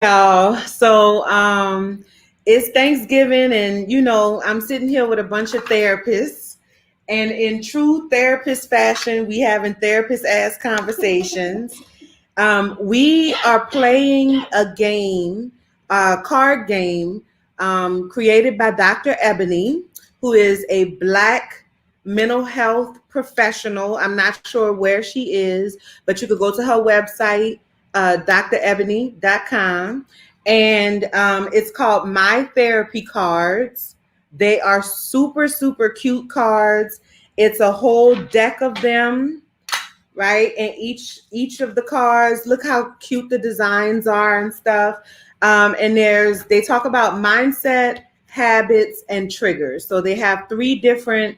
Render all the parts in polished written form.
So it's Thanksgiving, and I'm sitting here with a bunch of therapists, and in true therapist fashion, we having therapist ass conversations. We are playing a game, a card game, created by Dr. Ebony, who is a Black mental health professional. I'm not sure where she is, but you could go to her website, drebony.com, and it's called My Therapy Cards. They are super, super cute cards. It's a whole deck of them, right? And each of the cards, look how cute the designs are and stuff. And they talk about mindset, habits, and triggers. So they have three different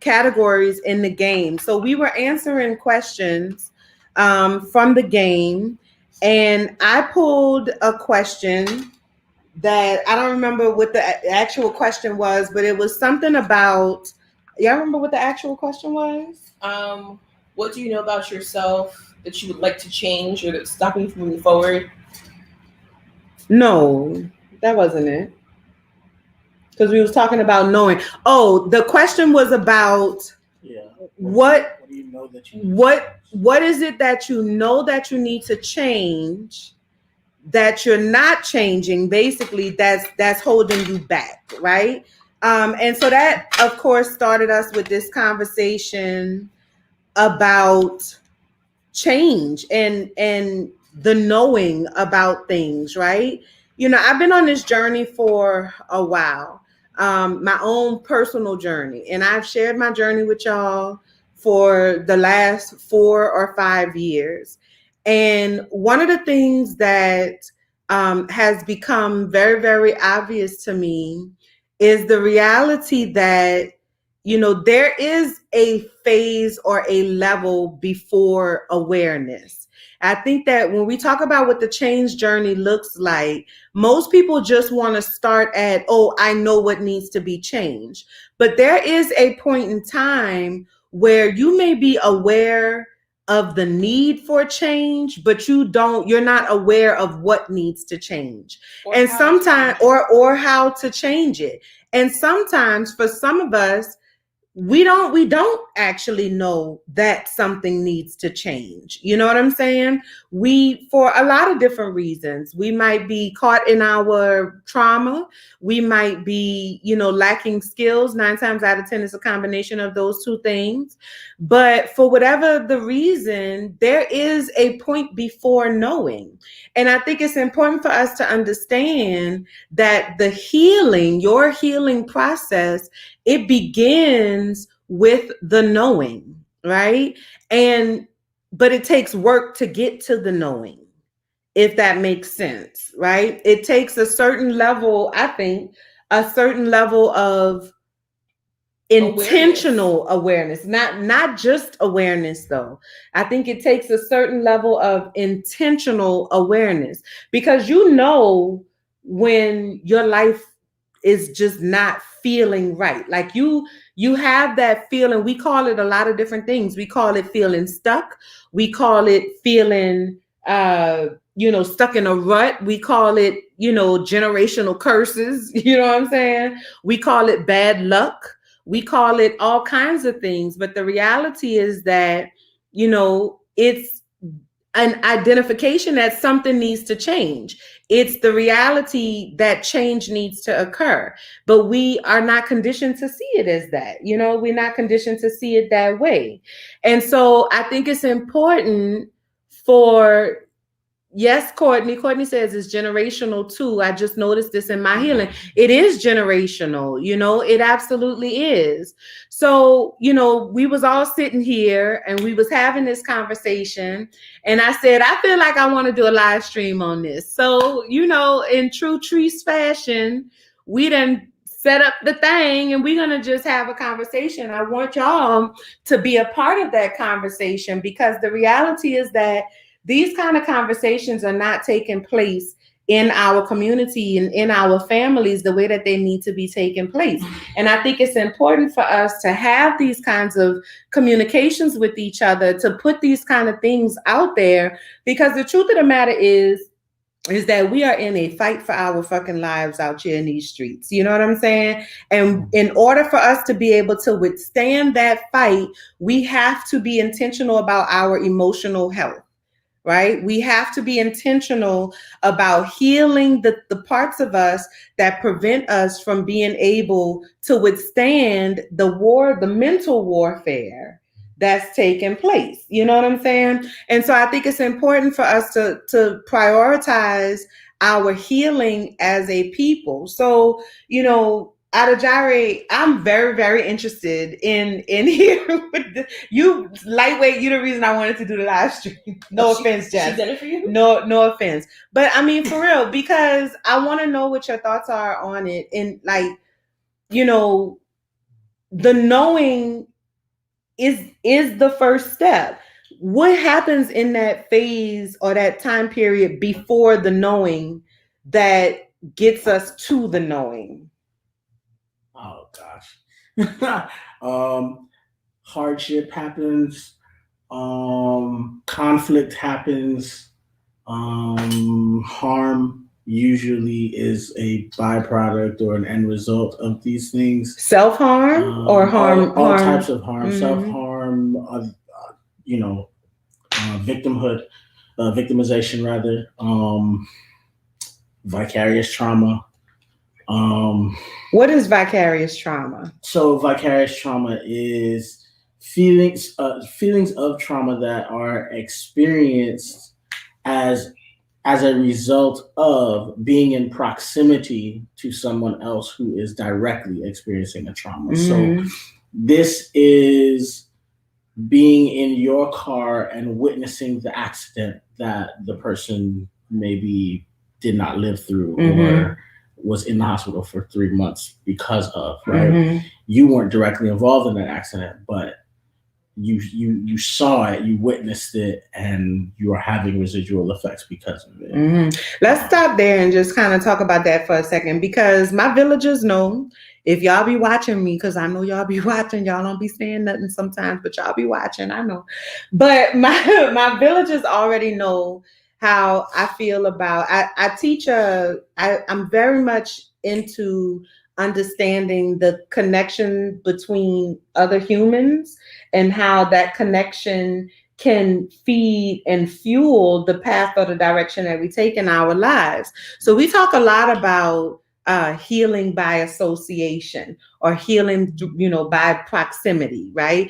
categories in the game. So we were answering questions from the game, and I pulled a question that I don't remember what the actual question was, but it was something about. Y'all remember what the actual question was? What do you know about yourself that you would like to change or that's stopping you from moving forward? No, that wasn't it. Because we was talking about knowing. Oh, the question was about what do you know that you what is it that you know that you need to change that you're not changing, basically, that's holding you back, right? And so that, of course, started us with this conversation about change and the knowing about things, right? I've been on this journey for a while, my own personal journey, and I've shared my journey with y'all for the last 4 or 5 years. And one of the things that has become very, very obvious to me is the reality that there is a phase or a level before awareness. I think that when we talk about what the change journey looks like, most people just want to start at, oh, I know what needs to be changed. But there is a point in time where you may be aware of the need for change, but you're not aware of what needs to change. And sometimes, or how to change it. And sometimes for some of us, we don't actually know that something needs to change. You know what I'm saying? We, for a lot of different reasons, we might be caught in our trauma. We might be, lacking skills. 9 times out of 10 is a combination of those two things. But for whatever the reason, there is a point before knowing. And I think it's important for us to understand that your healing process, it begins with the knowing, right? But it takes work to get to the knowing, if that makes sense, right? It takes a certain level, I think, a certain level of intentional awareness, not just awareness, though. I think it takes a certain level of intentional awareness, because when your life is just not feeling right. Like you have that feeling. We call it a lot of different things. We call it feeling stuck. We call it feeling stuck in a rut. We call it, generational curses. You know what I'm saying? We call it bad luck. We call it all kinds of things. But the reality is that, it's an identification that something needs to change. It's the reality that change needs to occur. But we are not conditioned to see it as that. We're not conditioned to see it that way. And so I think it's important for, yes, Courtney. Courtney says it's generational too. I just noticed this in my healing. It is generational. It absolutely is. So, we was all sitting here and we was having this conversation. And I said, I feel like I want to do a live stream on this. So, in true Treese fashion, we done set up the thing and we're going to just have a conversation. I want y'all to be a part of that conversation, because the reality is that these kind of conversations are not taking place in our community and in our families the way that they need to be taking place. And I think it's important for us to have these kinds of communications with each other, to put these kind of things out there, because the truth of the matter is that we are in a fight for our fucking lives out here in these streets. You know what I'm saying? And in order for us to be able to withstand that fight, we have to be intentional about our emotional health, right? We have to be intentional about healing the parts of us that prevent us from being able to withstand the war, the mental warfare that's taking place. You know what I'm saying? And so I think it's important for us to prioritize our healing as a people. So, you know, Adejare, I'm very, very interested in hearing with you. Lightweight, you're the reason I wanted to do the live stream. No offense, Jess. She did it for you? No offense. But I mean, for real, because I want to know what your thoughts are on it. And like, you know, the knowing is the first step. What happens in that phase or that time period before the knowing that gets us to the knowing? Oh gosh. Hardship happens, conflict happens, harm usually is a byproduct or an end result of these things. Self-harm or harm? All types of harm. Mm-hmm. Self-harm, victimhood, victimization rather, vicarious trauma. What is vicarious trauma? So vicarious trauma is feelings of trauma that are experienced as a result of being in proximity to someone else who is directly experiencing a trauma. Mm-hmm. So this is being in your car and witnessing the accident that the person maybe did not live through, mm-hmm. or was in the hospital for 3 months because of, right? Mm-hmm. You weren't directly involved in that accident, but you saw it, you witnessed it, and you are having residual effects because of it. Mm-hmm. Let's stop there and just kind of talk about that for a second, because my villagers know, if y'all be watching me, because I know y'all be watching, y'all don't be saying nothing sometimes, but y'all be watching, I know. But my villagers already know how I feel about, I teach I'm very much into understanding the connection between other humans and how that connection can feed and fuel the path or the direction that we take in our lives. So we talk a lot about healing by association or healing, by proximity, right?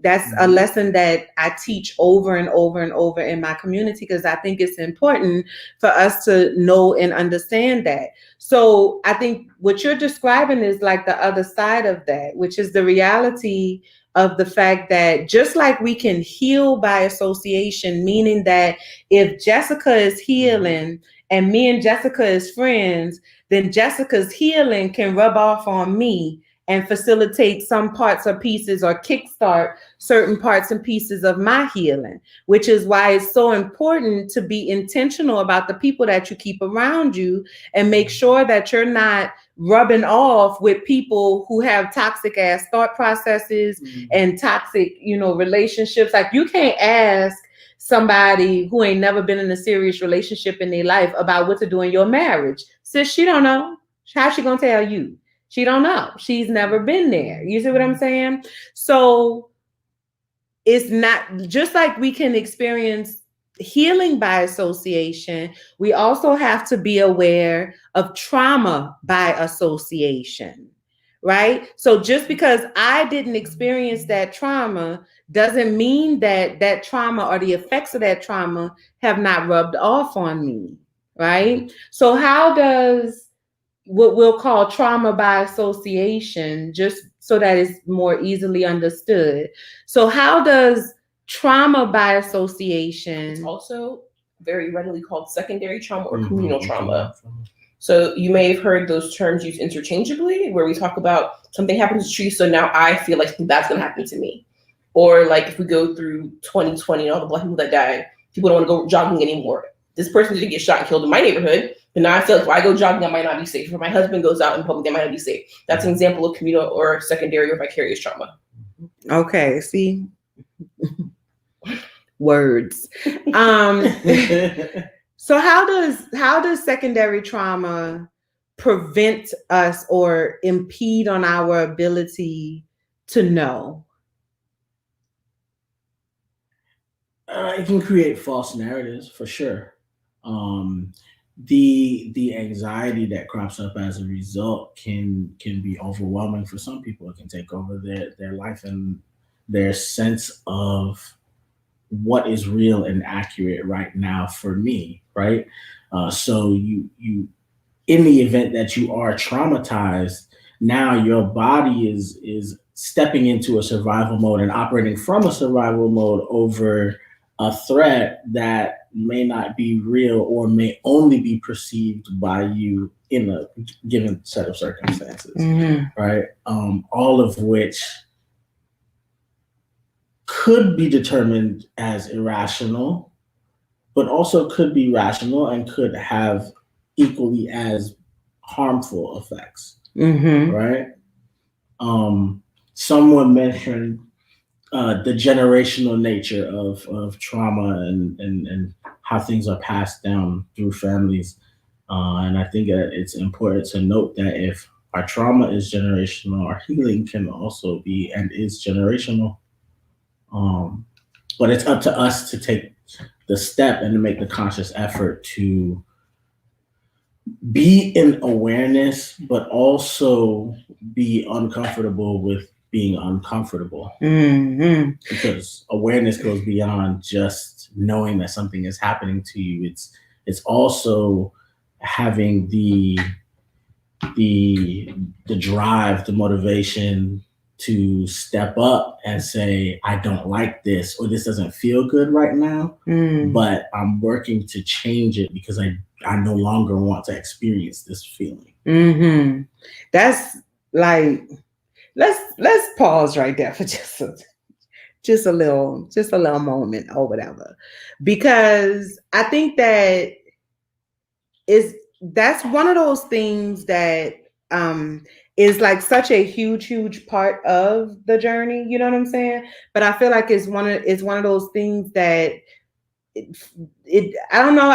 That's a lesson that I teach over and over and over in my community, because I think it's important for us to know and understand that. So I think what you're describing is like the other side of that, which is the reality of the fact that just like we can heal by association, meaning that if Jessica is healing and me and Jessica is friends, then Jessica's healing can rub off on me and facilitate some parts or pieces or kickstart certain parts and pieces of my healing, which is why it's so important to be intentional about the people that you keep around you and make sure that you're not rubbing off with people who have toxic ass thought processes and toxic, relationships. Like, you can't ask somebody who ain't never been in a serious relationship in their life about what to do in your marriage. Sis, she don't know. How's she gonna tell you? She don't know. She's never been there. You see what I'm saying? So it's not just like we can experience healing by association. We also have to be aware of trauma by association, right? So just because I didn't experience that trauma doesn't mean that that trauma or the effects of that trauma have not rubbed off on me, right? So how does what we'll call trauma by association, just so that it's more easily understood. So how does trauma by association... It's also very readily called secondary trauma or communal trauma. So you may have heard those terms used interchangeably, where we talk about something happens to you, so now I feel like something bad's going to happen to me. Or like if we go through 2020 and all the Black people that died, people don't want to go jogging anymore. this person didn't get shot and killed in my neighborhood, but now I feel like if I go jogging, I might not be safe. If my husband goes out in public, I might not be safe. That's an example of communal or secondary or vicarious trauma. Okay, see? Words. So how does secondary trauma prevent us or impede on our ability to know? It can create false narratives for sure. The anxiety that crops up as a result can be overwhelming for some people. It can take over their life and their sense of what is real and accurate right now for me, right? So you in the event that you are traumatized, now your body is stepping into a survival mode and operating from a survival mode over a threat that may not be real or may only be perceived by you in a given set of circumstances, right? All of which could be determined as irrational, but also could be rational and could have equally as harmful effects, right? Someone mentioned the generational nature of trauma and how things are passed down through families. And I think that it's important to note that if our trauma is generational, our healing can also be and is generational. But it's up to us to take the step and to make the conscious effort to be in awareness, but also be uncomfortable with being uncomfortable. Because awareness goes beyond just knowing that something is happening to you. It's also having the drive, the motivation to step up and say, I don't like this, or this doesn't feel good right now, but I'm working to change it because I no longer want to experience this feeling. That's like, let's pause right there for just a little moment or whatever, because I think that's one of those things that is like such a huge part of the journey. You know what I'm saying? But I feel like it's one of those things that I don't know.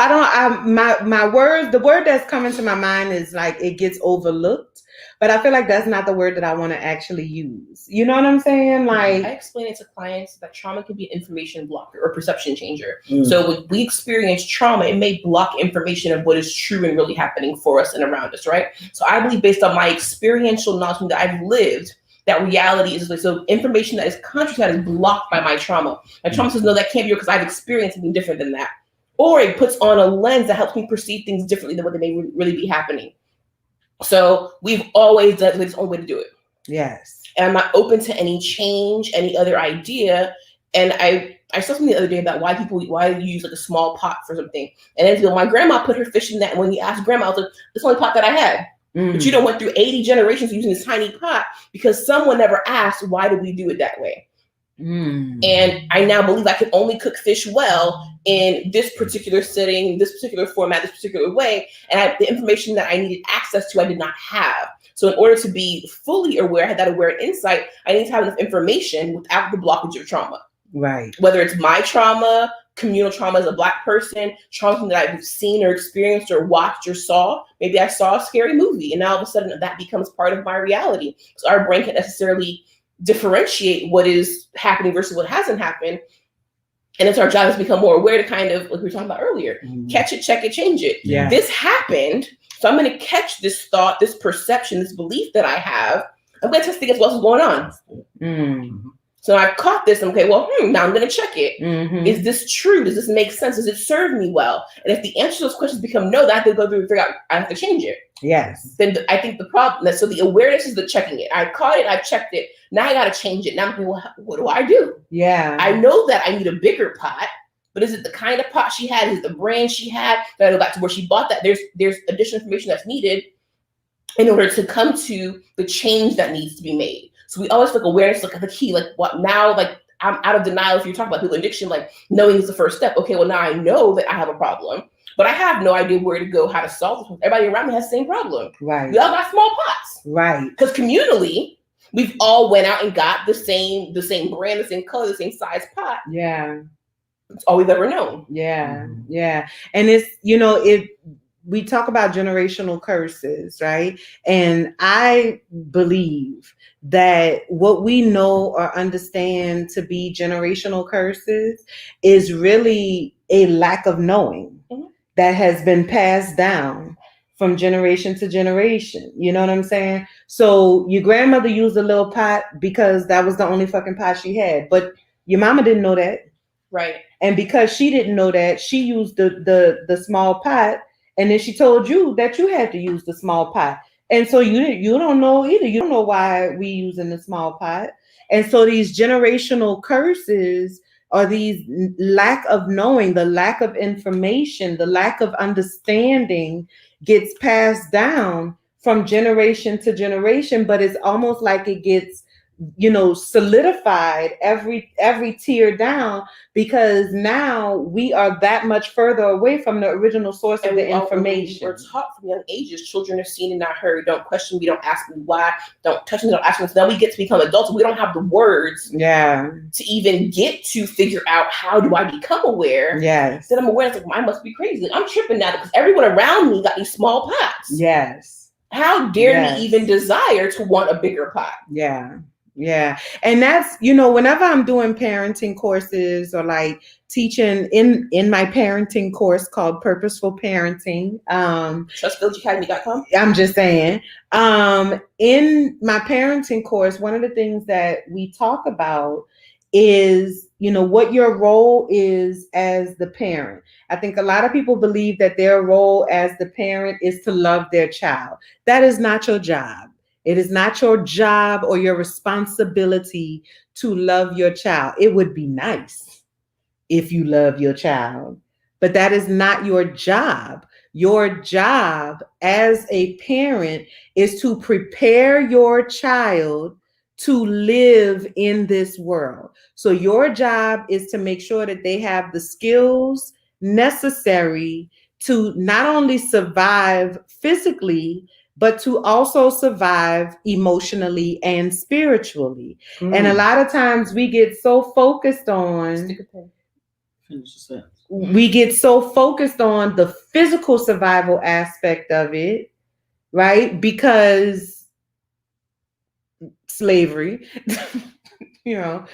The word that's coming to my mind is like it gets overlooked, but I feel like that's not the word that I want to actually use. You know what I'm saying? Like, I explain it to clients that trauma can be an information blocker or perception changer. So when we experience trauma, it may block information of what is true and really happening for us and around us, right? So I believe based on my experiential knowledge that I've lived, that reality is like, so information that is contrary to that is blocked by my trauma. My trauma says, no, that can't be real because I've experienced something different than that. Or it puts on a lens that helps me perceive things differently than what they may really be happening. So we've always done this only way to do it. yes. And I'm not open to any change, any other idea. And I saw something the other day about why you use like a small pot for something. And then my grandma put her fish in that. And when you asked grandma, I was like, this only pot that I had. But you went through 80 generations using this tiny pot because someone never asked, why do we do it that way? And I now believe I can only cook fish well in this particular setting, this particular format, this particular way. And the information that I needed access to, I did not have. So in order to be fully aware, had that aware insight, I need to have enough information without the blockage of trauma. Right. Whether it's my trauma, communal trauma as a Black person, trauma that I've seen or experienced or watched or saw. Maybe I saw a scary movie and now all of a sudden that becomes part of my reality. So our brain can't necessarily differentiate what is happening versus what hasn't happened. And it's our job to become more aware to kind of, like we were talking about earlier, catch it, check it, change it. Yeah. This happened, so I'm going to catch this thought, this perception, this belief that I have. I'm going to test against what's going on. So I've caught this. Okay, well, now I'm going to check it. Is this true? Does this make sense? Does it serve me well? And if the answer to those questions become no, then I have to go through and figure out I have to change it. Yes. Then I think the problem, so the awareness is the checking it. I caught it, I've checked it. Now I got to change it. Now I'm thinking, well, what do I do? Yeah. I know that I need a bigger pot, but is it the kind of pot she had? Is it the brand she had? Did I go back to where she bought that? There's additional information that's needed in order to come to the change that needs to be made. So we always look awareness, look at the key, like what now, like I'm out of denial. If you're talking about people addiction, like knowing is the first step. Okay, well now I know that I have a problem. but I have no idea where to go, how to solve this. Everybody around me has the same problem. Right. We all got small pots. Right. Because communally, we've all went out and got the same brand, the same color, the same size pot. Yeah. It's all we've ever known. Yeah. Yeah. And it's, you know, we talk about generational curses, right? And I believe that what we know or understand to be generational curses is really a lack of knowing that has been passed down from generation to generation. You know what I'm saying? So your grandmother used a little pot because that was the only fucking pot she had, but your mama didn't know that. Right. And because she didn't know that, she used the small pot, and then she told you that you had to use the small pot. And so you don't know either. You don't know why we using the small pot. And so these generational curses are these lack of knowing, the lack of information, the lack of understanding gets passed down from generation to generation, but it's almost like it gets, you know, solidified every tier down, because now we are that much further away from the original source of the information. We're taught from young ages, children are seen and not heard. Don't question me, don't ask me why, don't touch me, don't ask me. So now we get to become adults. We don't have the words to even get to figure out how do I become aware. Yes. Then I'm aware, it's like, I must be crazy. I'm tripping now because everyone around me got these small pots. Yes. How dare me even desire to want a bigger pot? Yeah. Yeah. And that's, you know, whenever I'm doing parenting courses or like teaching in my parenting course called Purposeful Parenting, TrustVillageAcademy.com. I'm just saying, in my parenting course, one of the things that we talk about is, you know, what your role is as the parent. I think a lot of people believe that their role as the parent is to love their child. That is not your job. It is not your job or your responsibility to love your child. It would be nice if you love your child, but that is not your job. Your job as a parent is to prepare your child to live in this world. So your job is to make sure that they have the skills necessary to not only survive physically, but to also survive emotionally and spiritually. And a lot of times we get so focused on the physical survival aspect of it, right? Because slavery, you know,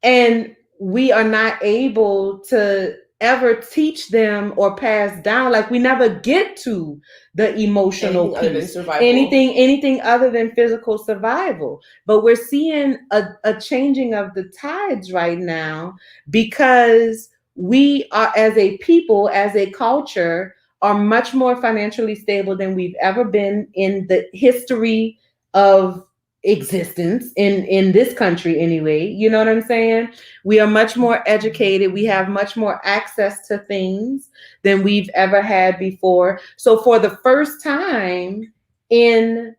and we are not able to ever teach them or pass down, like we never get to the emotional piece, anything other than physical survival. But we're seeing a changing of the tides right now, because we are, as a people, as a culture, are much more financially stable than we've ever been in the history of existence in this country anyway. You know what I'm saying? We are much more educated. We have much more access to things than we've ever had before. So for the first time in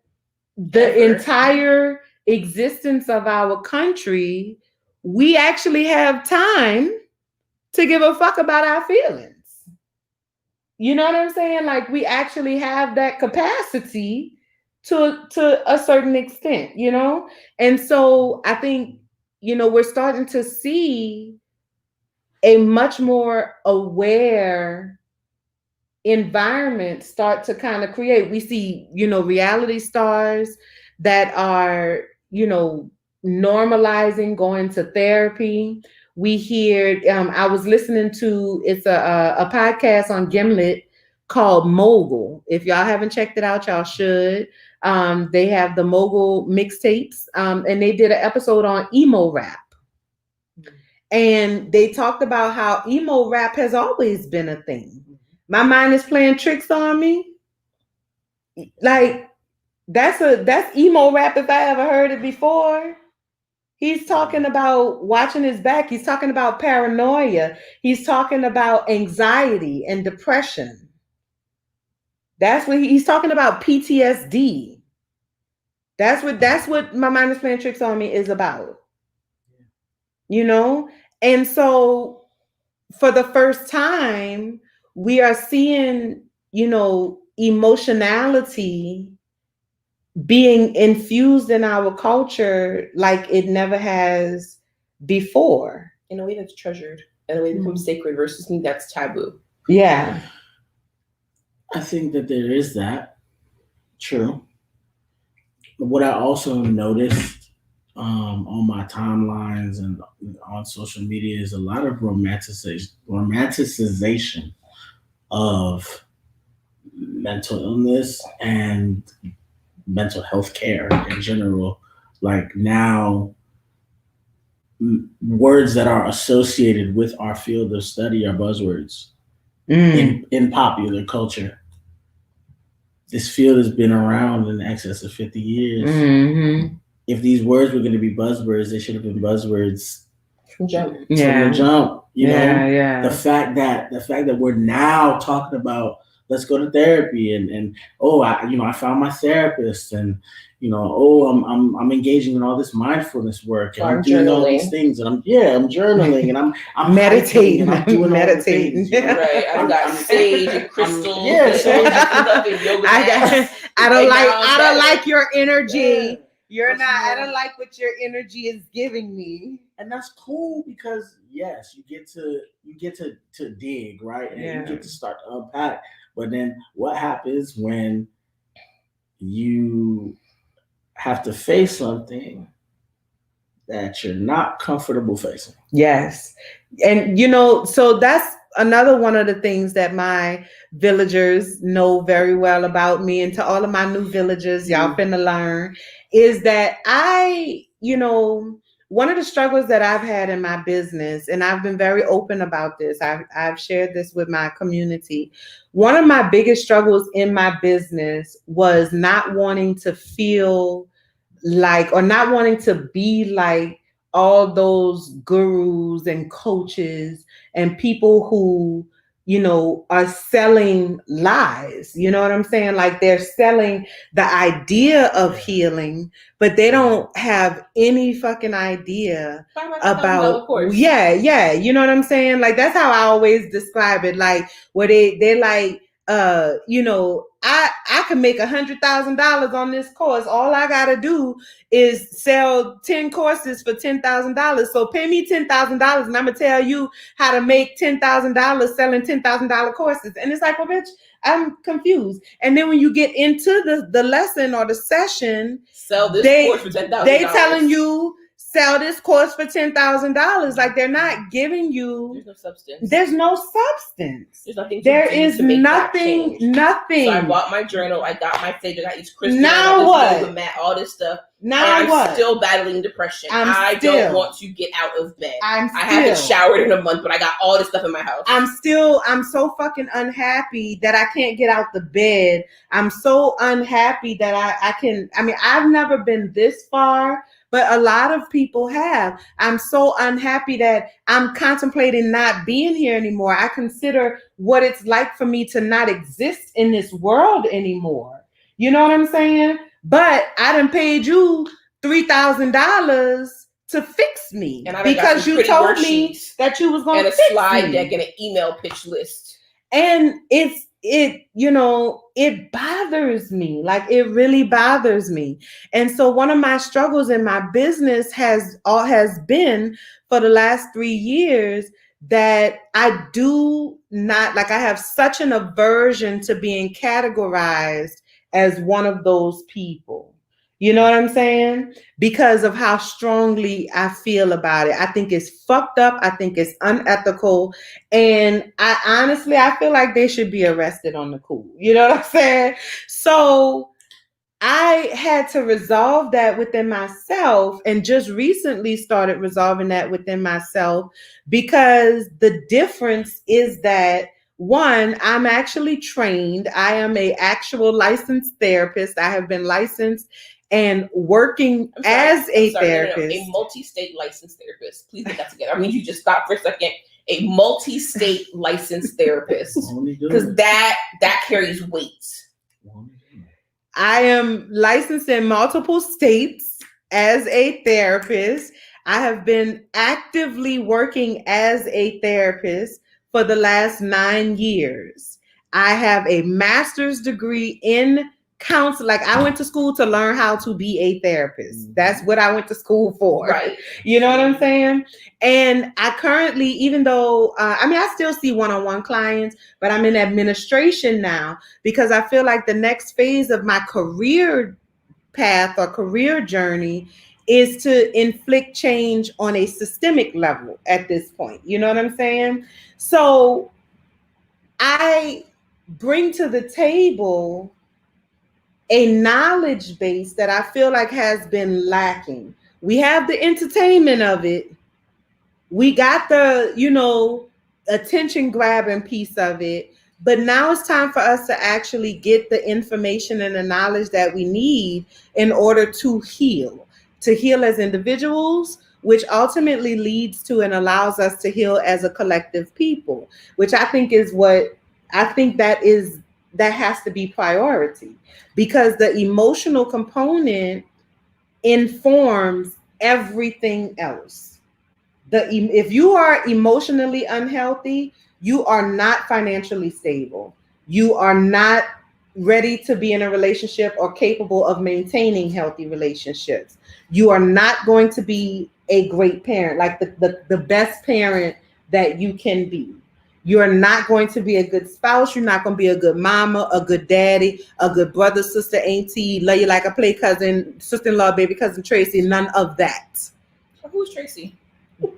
the entire existence of our country, we actually have time to give a fuck about our feelings. You know what I'm saying? Like, we actually have that capacity to a certain extent, you know? And so I think, you know, we're starting to see a much more aware environment start to kind of create. We see, you know, reality stars that are, you know, normalizing going to therapy. We hear, I was listening to, it's a podcast on Gimlet called Mogul. If y'all haven't checked it out, y'all should. They have the Mogul mixtapes, and they did an episode on emo rap. And they talked about how emo rap has always been a thing. My mind is playing tricks on me. Like, that's emo rap if I ever heard it before. He's talking about watching his back. He's talking about paranoia. He's talking about anxiety and depression. That's what he's talking about, PTSD. That's what My Mind is Playing Tricks on Me is about. You know? And so for the first time, we are seeing, emotionality being infused in our culture like it never has before. In a way that's treasured, in a way that becomes sacred versus something that's taboo. Yeah. I think that there is that. True. But what I also noticed on my timelines and on social media is a lot of romanticization of mental illness and mental health care in general. Like now, words that are associated with our field of study are buzzwords in popular culture. This field has been around in excess of 50 years. Mm-hmm. If these words were going to be buzzwords, they should have been buzzwords from jump. From the jump. You know, yeah. The fact that we're now talking about let's go to therapy and I found my therapist and I'm engaging in all this mindfulness work and I'm doing all these things and I'm journaling and I'm meditating and I'm doing meditating. All the things, right. I've got sage and crystals. I don't like your energy. Yeah. I don't like what your energy is giving me. And that's cool because yes, you get to dig, right? And you get to start to unpack. But then what happens when you have to face something that you're not comfortable facing? Yes. And so that's another one of the things that my villagers know very well about me, and to all of my new villagers, y'all finna learn, is that one of the struggles that I've had in my business, and I've been very open about this, I've shared this with my community. One of my biggest struggles in my business was not wanting to feel like, or not wanting to be like all those gurus and coaches and people who, are selling lies. You know what I'm saying? Like they're selling the idea of healing, but they don't have any fucking idea about, yeah. You know what I'm saying? Like that's how I always describe it. Like where they're like, I can make $100,000 on this course. All I gotta do is sell 10 courses for $10,000. So pay me $10,000 and I'm gonna tell you how to make $10,000 selling $10,000 courses. And it's like, well, bitch, I'm confused. And then when you get into the lesson or the session, sell this course for $10,000. They telling you sell this course for $10,000. Like they're not giving you. There's no substance. There's no substance. There's nothing. There is nothing. Nothing. So I bought my journal. I got my sage. I got these crystals. Now what? Yoga mat, all this stuff. Now and what? I'm still battling depression. I don't want to get out of bed. I haven't showered in a month, but I got all this stuff in my house. I'm so fucking unhappy that I can't get out the bed. I'm so unhappy that I've never been this far, but a lot of people have. I'm so unhappy that I'm contemplating not being here anymore. I consider what it's like for me to not exist in this world anymore. You know what I'm saying? But I done paid you $3,000 to fix me because you told me that you was going to fix me. And a slide deck and an email pitch list. And it bothers me. Like it really bothers me. And so one of my struggles in my business has been for the last 3 years that I do not like. I have such an aversion to being categorized as one of those people. You know what I'm saying? Because of how strongly I feel about it. I think it's fucked up. I think it's unethical. And I feel like they should be arrested on the cool. You know what I'm saying? So I had to resolve that within myself, and just recently started resolving that within myself, because the difference is that, one, I'm actually trained. I am an actual licensed therapist. I have been licensed and working as a therapist. A multi-state licensed therapist. Please get that together. I mean, you just stop for a second. A multi-state licensed therapist. Because that carries weight. I am licensed in multiple states as a therapist. I have been actively working as a therapist for the last 9 years. I have a master's degree in counseling. Like, I went to school to learn how to be a therapist. That's what I went to school for. Right. You know what I'm saying? And I currently, even though, I still see one-on-one clients, but I'm in administration now because I feel like the next phase of my career path or career journey is to inflict change on a systemic level at this point. You know what I'm saying? So I bring to the table a knowledge base that I feel like has been lacking. We have the entertainment of it. We got the, attention grabbing piece of it. But now it's time for us to actually get the information and the knowledge that we need in order to heal as individuals, which ultimately leads to and allows us to heal as a collective people, which I think that has to be priority, because the emotional component informs everything else. If you are emotionally unhealthy, you are not financially stable. You are not ready to be in a relationship or capable of maintaining healthy relationships. You are not going to be a great parent, like the best parent that you can be. You're not going to be a good spouse. You're not going to be a good mama, a good daddy, a good brother, sister, auntie, love you like a play cousin, sister-in-law, baby cousin Tracy, none of that. Who's Tracy?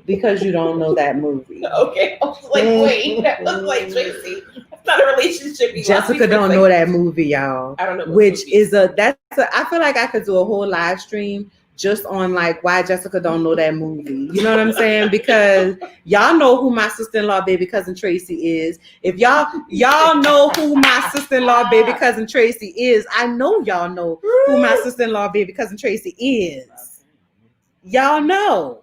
Because you don't know that movie. Okay. I was like, wait, that looks like Tracy. It's not a relationship. Jessica don't know that movie, y'all. I don't know. Which is I feel like I could do a whole live stream just on like why Jessica don't know that movie. You know what I'm saying? Because y'all know who my sister-in-law baby cousin Tracy is. If y'all know who my sister-in-law baby cousin Tracy is, I know y'all know who my sister-in-law baby cousin Tracy is. Y'all know.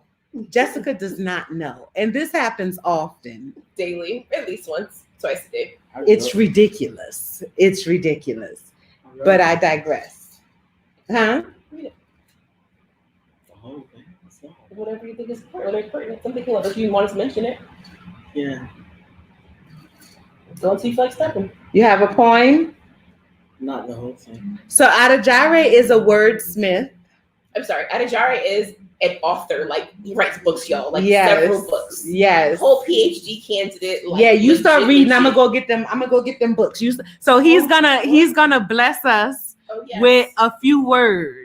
Jessica does not know. And this happens often. Daily, at least once, twice a day. It's ridiculous. It's ridiculous. But I digress. Huh? Whatever you think is pertinent. Something else. If you want to mention it. Yeah. Don't see you feel like stepping. You have a poem? Not the whole thing. So Adajare is a wordsmith. I'm sorry. Adajare is an author. Like, he writes books, y'all. Like, several books. Yes. Whole PhD candidate. Like, yeah, you start reading. Legit. I'm gonna go get them books. So he's gonna bless us with a few words.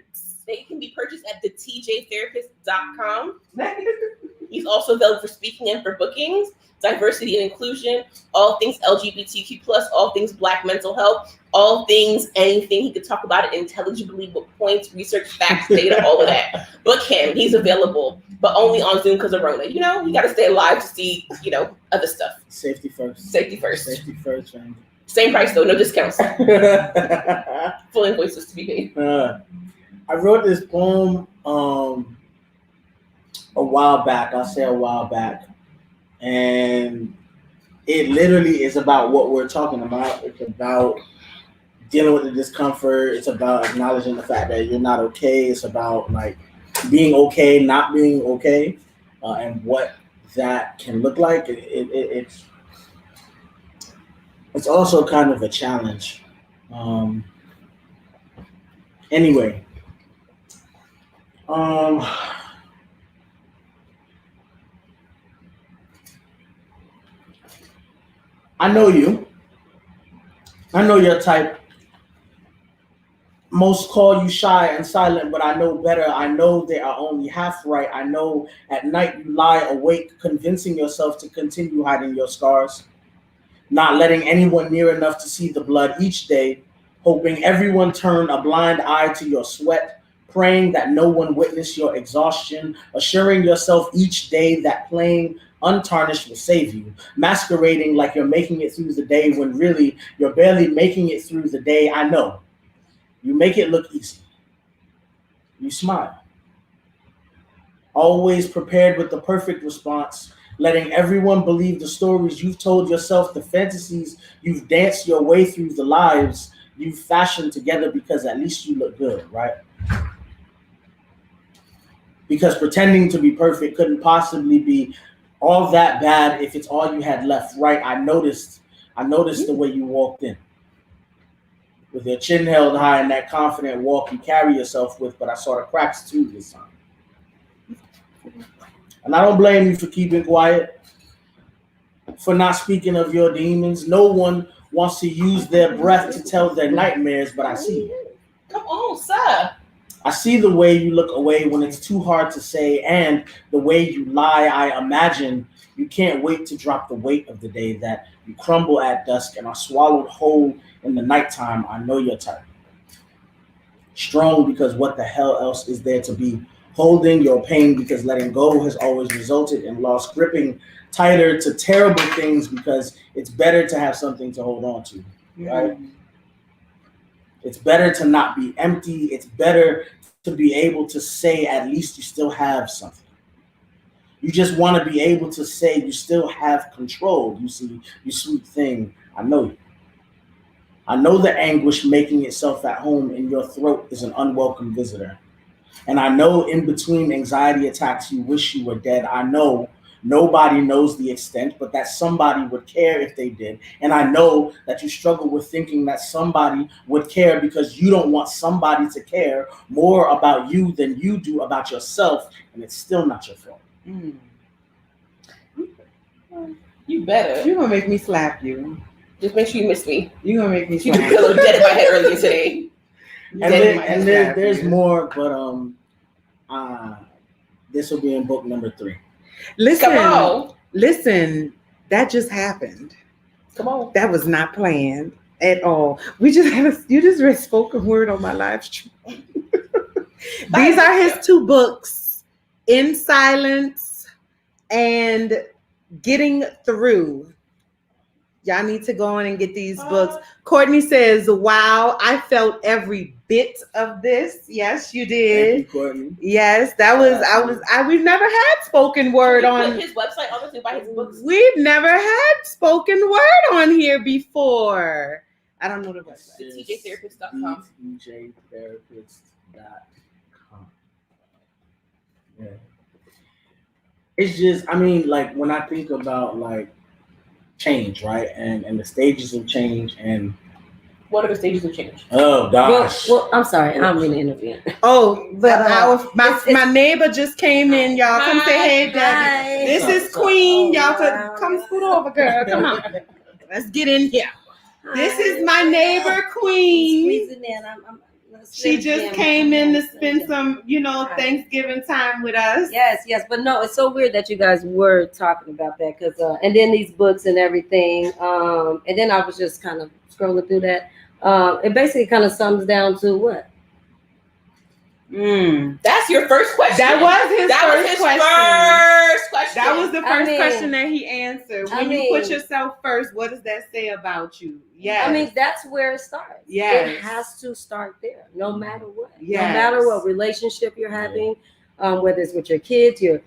They can be purchased at thetjtherapist.com. He's also available for speaking and for bookings, diversity and inclusion, all things LGBTQ+, all things Black mental health, all things, anything. He could talk about it intelligibly with points, research, facts, data, all of that. Book him. He's available, but only on Zoom because of Rona. You got to stay alive to see, other stuff. Safety first. Safety first. Safety first, man. Same price though, no discounts. Full invoices to be paid. I wrote this poem a while back. I'll say a while back. And it literally is about what we're talking about. It's about dealing with the discomfort. It's about acknowledging the fact that you're not okay. It's about like being okay, not being okay, and what that can look like. It's also kind of a challenge. Anyway. I know you. I know your type. Most call you shy and silent, but I know better. I know they are only half right. I know at night you lie awake, convincing yourself to continue hiding your scars, not letting anyone near enough to see the blood each day, hoping everyone turn a blind eye to your sweat, praying that no one witness your exhaustion, assuring yourself each day that playing untarnished will save you, masquerading like you're making it through the day when really you're barely making it through the day. I know. You make it look easy. You smile. Always prepared with the perfect response, letting everyone believe the stories you've told yourself, the fantasies you've danced your way through, the lives you've fashioned together because at least you look good, right? Because pretending to be perfect couldn't possibly be all that bad if it's all you had left, right? I noticed the way you walked in. With your chin held high and that confident walk you carry yourself with, but I saw the cracks too this time. And I don't blame you for keeping quiet, for not speaking of your demons. No one wants to use their breath to tell their nightmares, but I see you. Come on, sir. I see the way you look away when it's too hard to say, and the way you lie. I imagine you can't wait to drop the weight of the day, that you crumble at dusk and are swallowed whole in the nighttime. I know you're tired. Strong because what the hell else is there to be holding your pain, because letting go has always resulted in loss, gripping tighter to terrible things because it's better to have something to hold on to, right? It's better to not be empty. It's better to be able to say at least you still have something. You just want to be able to say you still have control. You see, you sweet thing, I know you. I know the anguish making itself at home in your throat is an unwelcome visitor. And I know in between anxiety attacks you wish you were dead. I know nobody knows the extent, but that somebody would care if they did. And I know that you struggle with thinking that somebody would care because you don't want somebody to care more about you than you do about yourself, and it's still not your fault. You better. You're gonna make me slap you. Just make sure you miss me. You're gonna make me You slap put a little dead in my head earlier today. And there's more, but this will be in book number 3. Come on. Listen, that just happened. Come on. That was not planned at all. You just read spoken word on my live stream. These are his 2 books, In Silence and Getting Through. Y'all need to go on and get these books. Courtney says, wow, I felt every bit of this. Yes, you did. Thank you, Courtney. Yes, we've never had spoken word on his website, obviously, by his books. We've never had spoken word on here before. I don't know the website. TJtherapist.com. TJtherapist.com. Yeah. It's just, I mean, like when I think about like change, right? And the stages of change and what are the stages of change? Oh gosh. Well, I'm sorry, I'm really interviewing. Oh, but my neighbor just came in, y'all. Come say hey, Debbie. This is Queen. Y'all come scoot over, girl. Come on. Let's get in here. This is my neighbor, Queen. She just came in to spend some, Thanksgiving time with us. Yes, but no, it's so weird that you guys were talking about that because, and then these books and everything, and then I was just kind of scrolling through that. It basically kind of sums down to what? That's your first question. That was his first question. That was the first I mean, question that he answered. When you put yourself first, what does that say about you? Yeah. I mean, that's where it starts. Yes. It has to start there, no matter what. Yes. No matter what relationship you're having, whether it's with your kids, your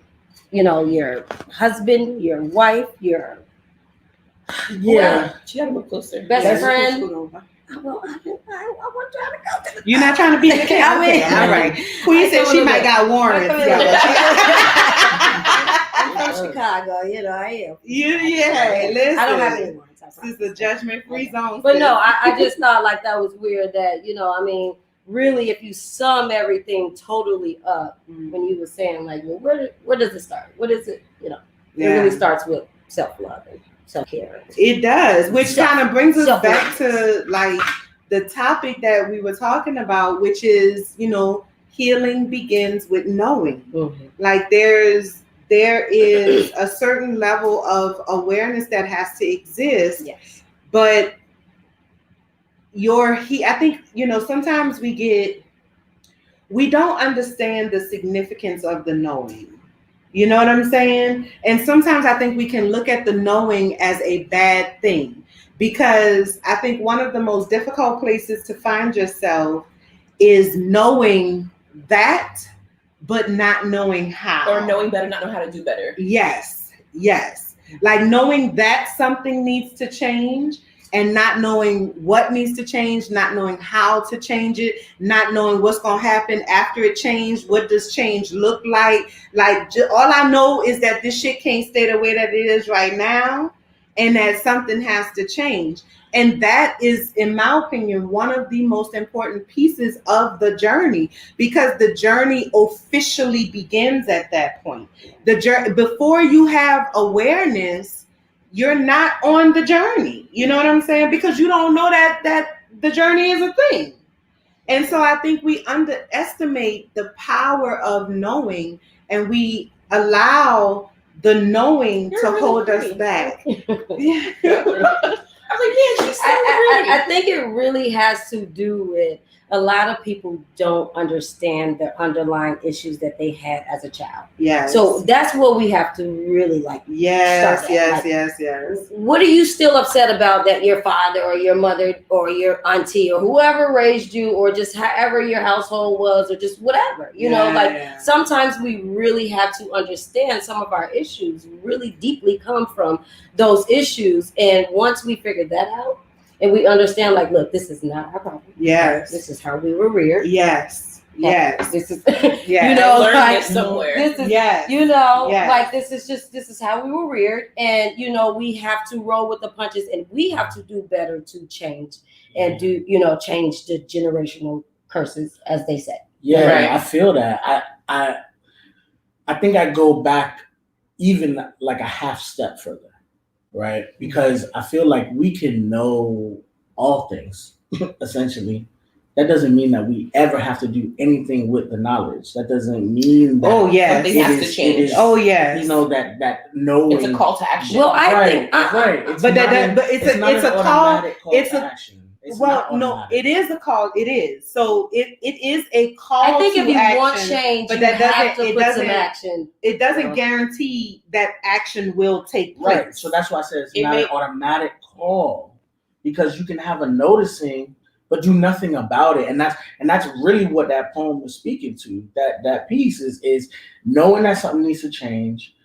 husband, your wife, your She got to move closer. best friend. I want y'all to go to the You're not trying to be in the camera. All right. Queen said she might got warrants. I'm from Chicago, I am. Listen. I don't have any warrants. This is a judgment-free zone. But no, I just thought like that was weird that, really, if you sum everything totally up, when you were saying like, well, where does it start? What is it? It really starts with self-love and self-care. It does, which kind of brings us back to like the topic that we were talking about, which is, healing begins with knowing. Mm-hmm. Like there is a certain level of awareness that has to exist. Yes. But I think, sometimes we don't understand the significance of the knowing. You know what I'm saying? And sometimes I think we can look at the knowing as a bad thing, because I think one of the most difficult places to find yourself is knowing that, but not knowing how. Or knowing better, not know how to do better. Yes. Like knowing that something needs to change and not knowing what needs to change, not knowing how to change it, not knowing what's going to happen after it changed. What does change look like? All I know is that this shit can't stay the way that it is right now, and that something has to change. And that is, in my opinion, one of the most important pieces of the journey, because the journey officially begins at that point. The journey, before you have awareness, you're not on the journey. You know what I'm saying? Because you don't know that the journey is a thing. And so I think we underestimate the power of knowing, and we allow the knowing to hold us back. Yeah. I was like, yeah, she's so I think it really has to do with a lot of people don't understand the underlying issues that they had as a child. Yes. So that's what we have to really like. Yes, start at. yes, Like, yes. what are you still upset about that your father or your mother or your auntie or whoever raised you, or just however your household was, or just whatever, you know, like sometimes we really have to understand some of our issues really deeply come from those issues. And once we figure that out and we understand, like, look, this is not our problem. Yes. This is how we were reared. Yes. Yes. This is, Yes. you know, learned like, this somewhere. this is, Yes. you know, Yes. like this is how we were reared, and you know, we have to roll with the punches, and we have to do better to change and do, you know, change the generational curses, as they say. Yeah, Right. I feel that. I think I go back even like a half step further, right? Because I feel like we can know all things, essentially. That doesn't mean that we ever have to do anything with the knowledge. That doesn't mean that. Oh, yes. Something has to change. Oh, yes. You know, that knowing. It's a call to action. Well, I right, think, right. It's But not it's not a an call. automatic It's to a action. It's Well, not no, automatic. it is a call. It is. So it is a call. I think to if you action, want change, but you that have doesn't- to it put some doesn't- action. it doesn't Well, guarantee that action will take place. Right. So that's why I said it's It not may- an automatic call, because you can have a noticing but do nothing about it. And that's really what that poem was speaking to. That piece is knowing that something needs to change,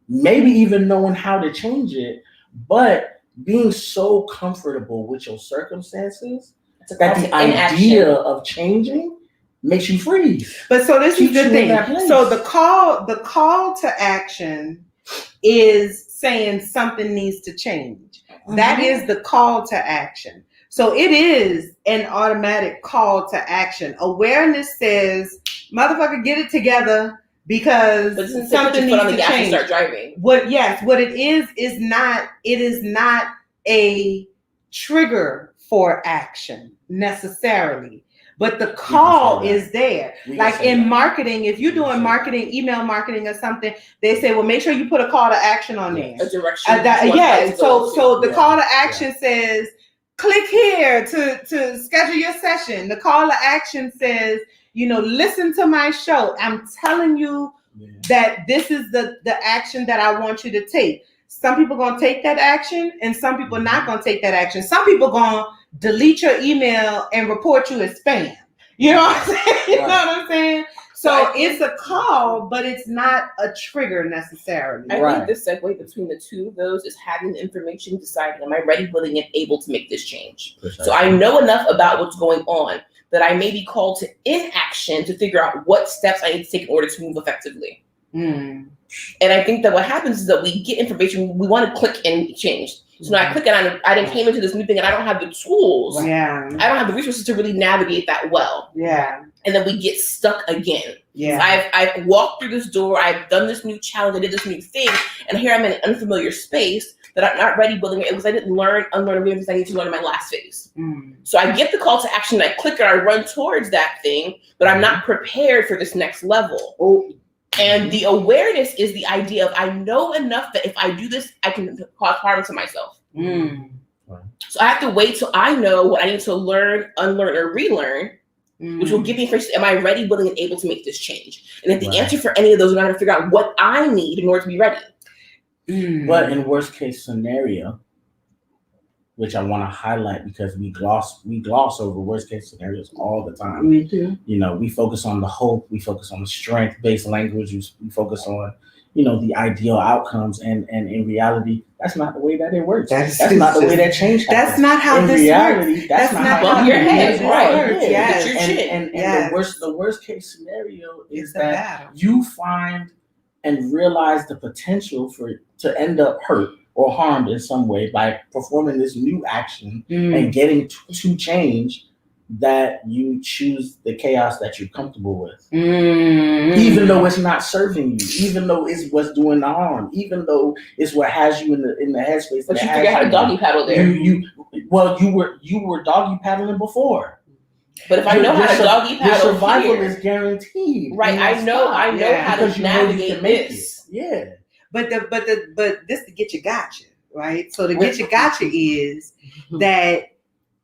maybe even knowing how to change it, but being so comfortable with your circumstances It's a that call the to inaction. idea of changing makes you freeze. But so this is Keeps the you in thing. that place. So the call to action is saying something needs to change. That is the call to action. So it is an automatic call to action. Awareness says, motherfucker, get it together, because But doesn't something put needs on the to gas and change. start driving. What it is not a trigger for action necessarily, but the call say that. is there. We can Like say in that. marketing, if you're We can doing say marketing, email marketing or something, they say, well, make sure you put a call to action on there. A direction. you want Yeah. to go So to. the call to action says, click here to schedule your session. The call to action says, listen to my show. I'm telling you Yeah. that this is the action that I want you to take. Some people gonna take that action, and some people not gonna take that action. Some people gonna delete your email and report you as spam. You know what I'm saying? You know what I'm saying? So it's a call, but it's not a trigger necessarily. I Right. think the segue between the two of those is having the information, deciding, am I ready, willing, and able to make this change? So I know enough about what's going on that I may be called to inaction to figure out what steps I need to take in order to move effectively. Mm. And I think that what happens is that we get information, we want to click and change. So now I click and I then came into this new thing and I don't have the tools. Yeah. I don't have the resources to really navigate that well. Yeah. And then we get stuck again. Yeah. I've walked through this door, I've done this new challenge, I did this new thing, and here I'm in an unfamiliar space that I'm not ready, willing, because I didn't unlearn everything I need to learn in my last phase. Mm. So I get the call to action, I click and I run towards that thing, but I'm not prepared for this next level. Oh. And the awareness is the idea of I know enough that if I do this, I can cause harm to myself. Mm. So I have to wait till I know what I need to learn, unlearn, or relearn, which will give me information. Am I ready, willing, and able to make this change? And if the Right. answer for any of those, I'm going to figure out what I need in order to be ready. Mm. But in worst case scenario, which I want to highlight because we gloss over worst case scenarios all the time. We do. We focus on the hope, we focus on the strength-based language, we focus on, the ideal outcomes, and in reality, that's not the way that it works. That's not the way that change happens. That's not how in this reality, works. That's not how bump your head, right? Works. Yeah. Yes. Get your shit. And Yes. the worst case scenario is It's a that battle. you find and realize the potential to end up hurt or harmed in some way by performing this new action and getting to change, that you choose the chaos that you're comfortable with, even though it's not serving you, even though it's what's doing the harm, even though it's what has you in the headspace. But you figure out how to doggy paddle there. You were doggy paddling before. But if I know how to doggy your paddle survival here, is guaranteed. right? in I that know spot. Yeah. how to Because you know you navigate can make this. it. Yeah. But this to get you gotcha, right? So the get you gotcha is that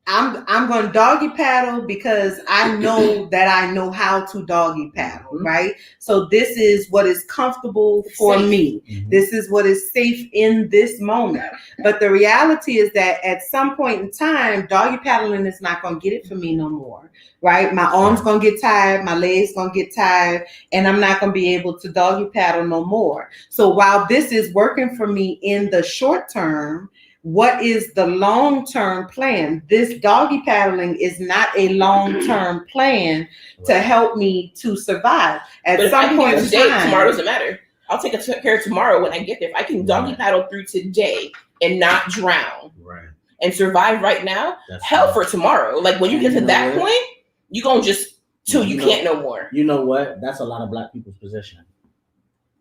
I'm going to doggy paddle because I know that I know how to doggy paddle, right? So this is what is comfortable for Safe. me. This is what is safe in this moment. But the reality is that at some point in time, doggy paddling is not going to get it for me no more, right? My arms going to get tired, my legs going to get tired, and I'm not going to be able to doggy paddle no more. So while this is working for me in the short term, what is the long-term plan? This doggy paddling is not a long-term plan to help me to survive. At But if I some can point get in it today, time, tomorrow doesn't matter. I'll take care of tomorrow when I get there. If I can doggy paddle through today and not drown Right. and survive right now, That's hell right. for tomorrow. Like when you get to You that know what? point, you gonna just till you You know- can't no more. You know what? That's a lot of Black people's position.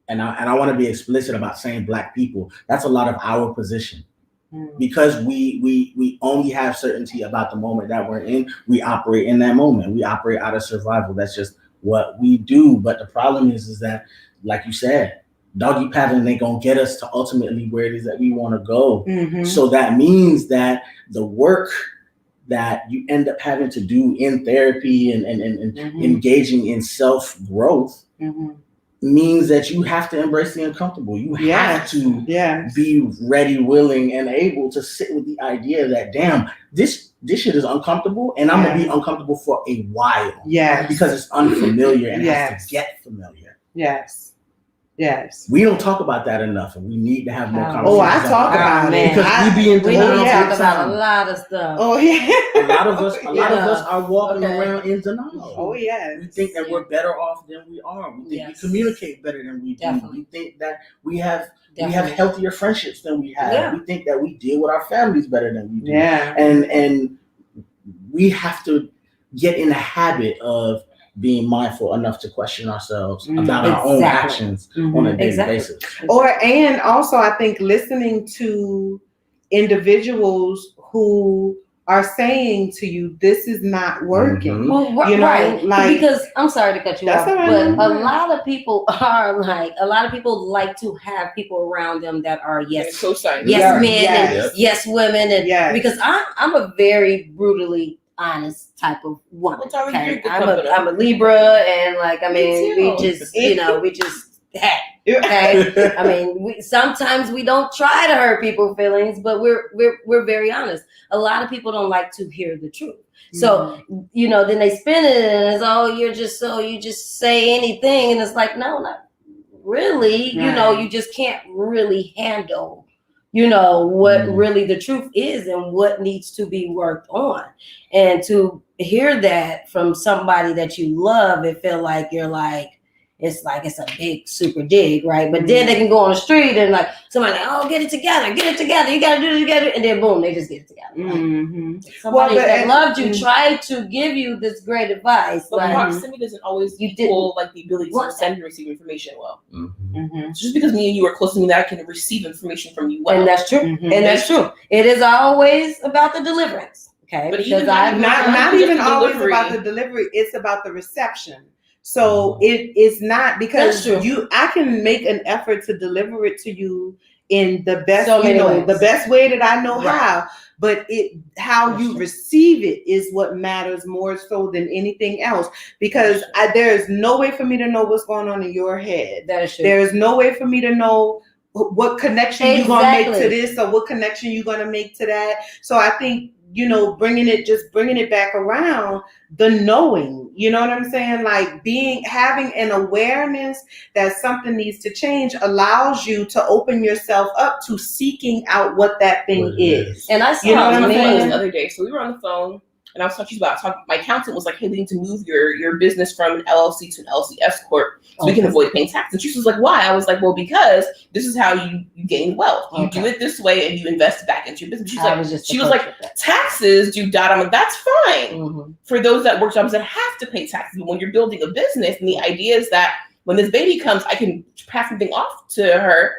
And I want to be explicit about saying Black people. That's a lot of our position. Because we only have certainty about the moment that we're in. We operate in that moment. We operate out of survival. That's just what we do. But the problem is that, like you said, doggy paddling ain't gonna get us to ultimately where it is that we want to go. So that means that the work that you end up having to do in therapy and engaging in self-growth means that you have to embrace the uncomfortable. You have to be ready, willing, and able to sit with the idea that, damn, this shit is uncomfortable, and I'm gonna be uncomfortable for a while. Yes. Because it's unfamiliar and has Yes. to get familiar. Yes. Yes. We don't talk about that enough, and we need to have more Oh, conversations. Oh, I talk about man. it. because we be in We denial. need to all the talk about time. a lot of stuff. Oh yeah. A lot of us are walking Okay. around in denial. Oh yes. We think that we're better off than we are. We think Yes. we communicate better than we do. Definitely. We think that we have Definitely. healthier friendships than we have. Yeah. We think that we deal with our families better than we do. Yeah. And we have to get in the habit of being mindful enough to question ourselves about our own Exactly. actions on a daily Exactly. basis. And also I think listening to individuals who are saying to you, this is not working. Mhm. Well, You know, right. like- because I'm sorry to cut you That's off, all but right. a lot of people like to have people around them that are yes Co-sign. men Yes. and yes women, and Yes. because I'm a very brutally honest type of woman. It's already Okay? good I'm company. a Libra, and like I mean, Me we too. just hey. Okay, I mean, sometimes we don't try to hurt people's feelings, but we're very honest. A lot of people don't like to hear the truth, so then they spin it and it's you just say anything, and it's like no, not really. Right. You just can't really handle what really the truth is and what needs to be worked on, and to hear that from somebody that you love, it feel like you're like. It's like it's a big super dig, right? But then they can go on the street and like somebody, get it together, you gotta do it together, and then boom, they just get it together. Like, somebody that loved you tried to give you this great advice, But but proximity doesn't always equal like the ability to send and receive information well. So just because me and you are close to me, that I can receive information from you well. and that's true, and that's true. It is always about the deliverance, okay? But Because even I've not just even the always delivery. about the delivery, it's about the reception. So it is not because That's true. I can make an effort to deliver it to you in the best, So many ways. the best way that I know Right. how, but how That's you true. receive it is what matters more so than anything else, because there is no way for me to know what's going on in your head. that is true. There is no way for me to know what connection you're going to make to Exactly. this or what connection you're going to make to that. So I think bringing it back around, the knowing, you know what I'm saying? Like having an awareness that something needs to change allows you to open yourself up to seeking out what that thing is. And I saw You know what I'm the saying? other day. So we were on the phone, and I was talking about my accountant was like, "Hey, we need to move your business from an LLC to an LLC S corp so we can avoid paying tax." And she was like, "Why?" I was like, "Well, because this is how you gain wealth. You do it this way, and you invest back into your business." She was like, "Taxes do that." I'm like, "That's fine for those that work jobs that have to pay taxes. But when you're building a business, and the idea is that when this baby comes, I can pass something off to her."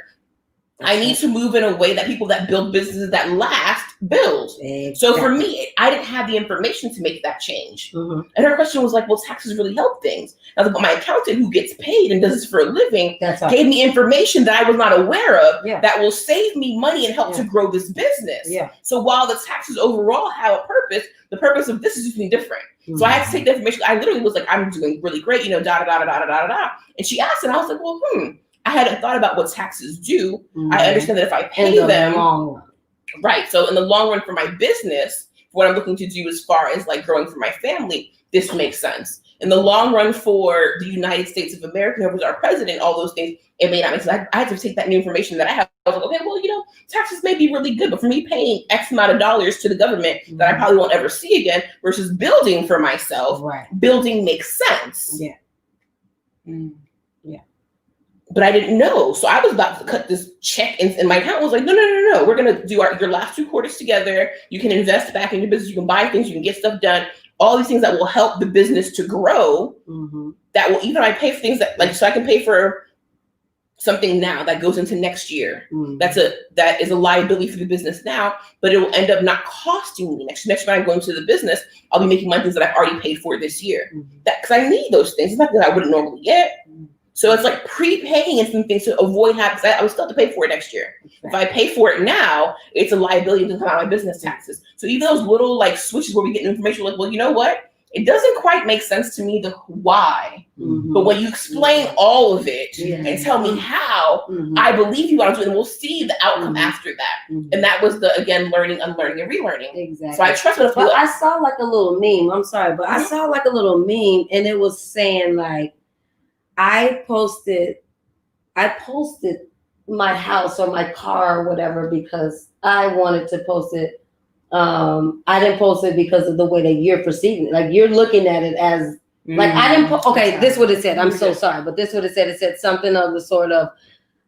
I need to move in a way that people that build businesses that last build. Exactly. So for me, I didn't have the information to make that change. And her question was like, well, taxes really help things. I was like, but my accountant who gets paid and does this for a living gave me information that I was not aware of that will save me money and help to grow this business. So while the taxes overall have a purpose, the purpose of this is just different. So I had to take the information. I literally was like, I'm doing really great, da da da da da da da. And she asked, and I was like, well, I hadn't thought about what taxes do. I understand that if I pay them, right. So in the long run for my business, what I'm looking to do as far as like growing for my family, this makes sense. In the long run for the United States of America, whoever's our president, all those things, it may not make sense. I had to take that new information that I have. I was like, okay, well, taxes may be really good, but for me paying X amount of dollars to the government that I probably won't ever see again versus building for myself, building makes sense. But I didn't know. So I was about to cut this check and my account was like, no. We're going to do your last 2 quarters together. You can invest back in your business. You can buy things. You can get stuff done. All these things that will help the business to grow. That will, even I pay for things that so I can pay for something now that goes into next year. That is a liability for the business now, but it will end up not costing me next when I go into the business. I'll be making money things that I've already paid for this year. Because I need those things. It's not that I wouldn't normally get. So it's like prepaying and some things to avoid having, because I would still have to pay for it next year. If I pay for it now, it's a liability to come out of my business taxes. So even those little like switches where we get information, like, well, you know what? It doesn't quite make sense to me the why. But when you explain all of it and tell me how, I believe you want to do it, and we'll see the outcome after that. And that was the, again, learning, unlearning, and relearning. Exactly. So I trust it. But I saw like a little meme. I'm sorry, but I saw like a little meme, and it was saying like, I posted my house or my car or whatever because I wanted to post it. I didn't post it because of the way that you're perceiving it. Like you're looking at it as like I didn't. Okay, this is what it said. I'm so sorry, but this is what it said. It said something of the sort of,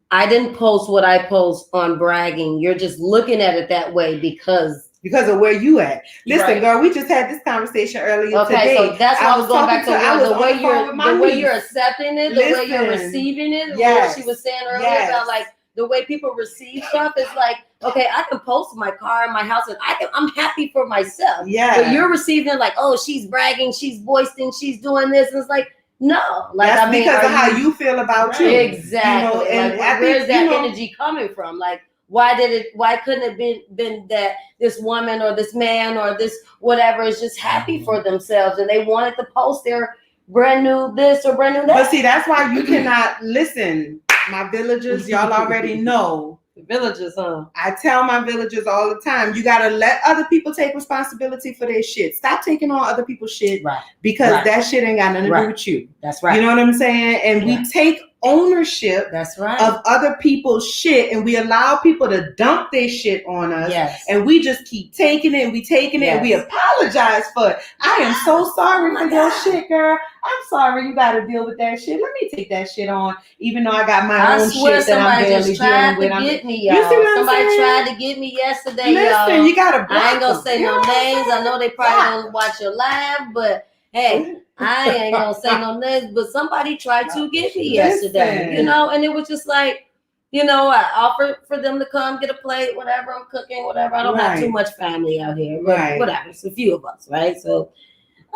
I didn't post what I post on bragging. You're just looking at it that way because of where you at. Listen, girl, we just had this conversation earlier today. So that's why I was going back to the way you're accepting it, the way you're receiving it. What she was saying earlier about like the way people receive stuff is like, okay, I can post my car and my house, and I'm happy for myself. Yeah. But you're receiving it like, oh, she's bragging, she's boisting, she's doing this, and it's like, no, like that's because of how you feel about you. Exactly. And like, where's that energy coming from? Like, why couldn't it been that this woman or this man or this whatever is just happy for themselves and they wanted to post their brand new this or brand new that? But see, that's why you cannot listen. My villagers, y'all already know. The villagers, huh? I tell my villagers all the time, you got to let other people take responsibility for their shit. Stop taking on other people's shit because that shit ain't got nothing to do with you. That's right. You know what I'm saying? And we take ownership of other people's shit, and we allow people to dump their shit on us, and we just keep taking it and and we apologize for it. I am so sorry for your shit, girl. I'm sorry you got to deal with that shit. Let me take that shit on, even though I got my own shit that I'm barely dealing with. Somebody tried to get me yesterday, y'all. You gotta I ain't gonna say no names. I know they probably don't watch your live, but hey, I ain't gonna say no names, but somebody tried to get me yesterday, and it was just like, I offered for them to come get a plate, whatever, I'm cooking, whatever. I don't have too much family out here, but whatever, it's a few of us, right? So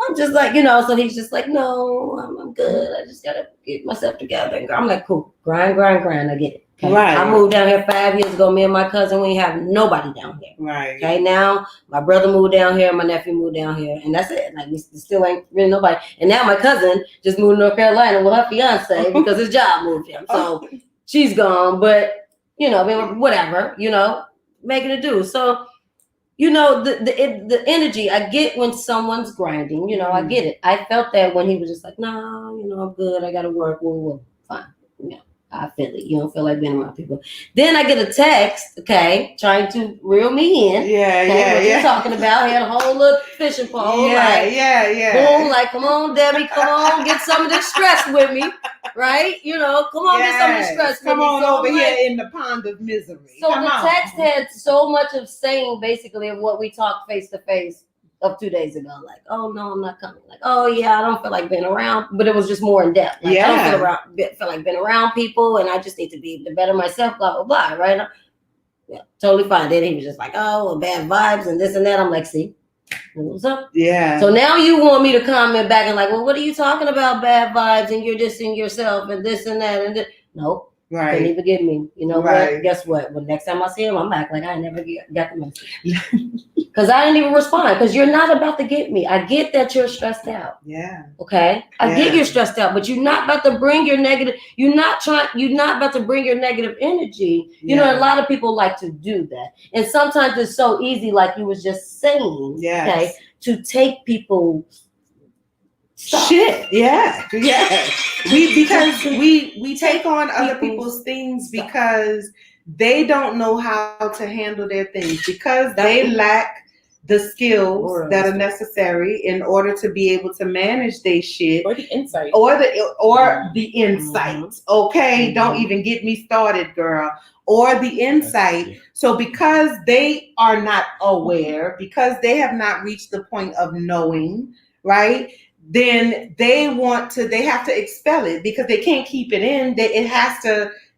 I'm just like, so he's just like, no, I'm good. I just gotta get myself together. I'm like, cool, grind, I get it. Okay. Right. I moved down here 5 years ago. Me and my cousin, we ain't have nobody down here. Right. Okay. Now my brother moved down here, my nephew moved down here, and that's it. Like we still ain't really nobody. And now my cousin just moved to North Carolina with her fiance because his job moved him. So she's gone. But whatever. Making it do. So you know, the energy. I get when someone's grinding. You know, I get it. I felt that when he was just like, no, you know, I'm good. I got to work. Well, fine. Yeah, I feel it. You don't feel like being around people. Then I get a text, okay, trying to reel me in. Yeah, Okay, what you're talking about? Had a whole little fishing pole. Boom, like, come on, Debbie, come on, get some of this stress with me, right? You know, come on, get some of this stress with me. Come on So over I'm here like- in the pond of misery. So Come the on. text had so much of saying basically of what we talked face to face of 2 days ago. Like, oh no, I'm not coming. Like, oh yeah, I don't feel like being around. But it was just more in depth. Like, I don't feel like being around people, and I just need to be the better myself. Blah blah blah. Right? Yeah, totally fine. Then he was just like, oh, well, bad vibes and this and that. I'm like, see, what's up? Yeah. So now you want me to comment back and like, well, what are you talking about? Bad vibes and you're dissing yourself and this and that and this. No. Couldn't Right. even get me. You know Right. what? Guess what? Well, next time I see him, I'm act like I never got the message. Because I didn't even respond. Because you're not about to get me. I get that you're stressed out. Yeah. Okay, I Yeah. get you're stressed out, but you're not about to bring your negative. You're not about to bring your negative energy. You know, Yeah. a lot of people like to do that, and sometimes it's so easy, like you was just saying. Yes. Okay, to take people. Shit. Yeah. Yeah. Because we take on other people's things because they don't know how to handle their things, because they lack the skills that are necessary in order to be able to manage their shit Or the insight. or the insight. Okay, don't even get me started, girl. Or the insight. So because they are not aware, because they have not reached the point of knowing, right? Then they have to expel it because they can't keep it in.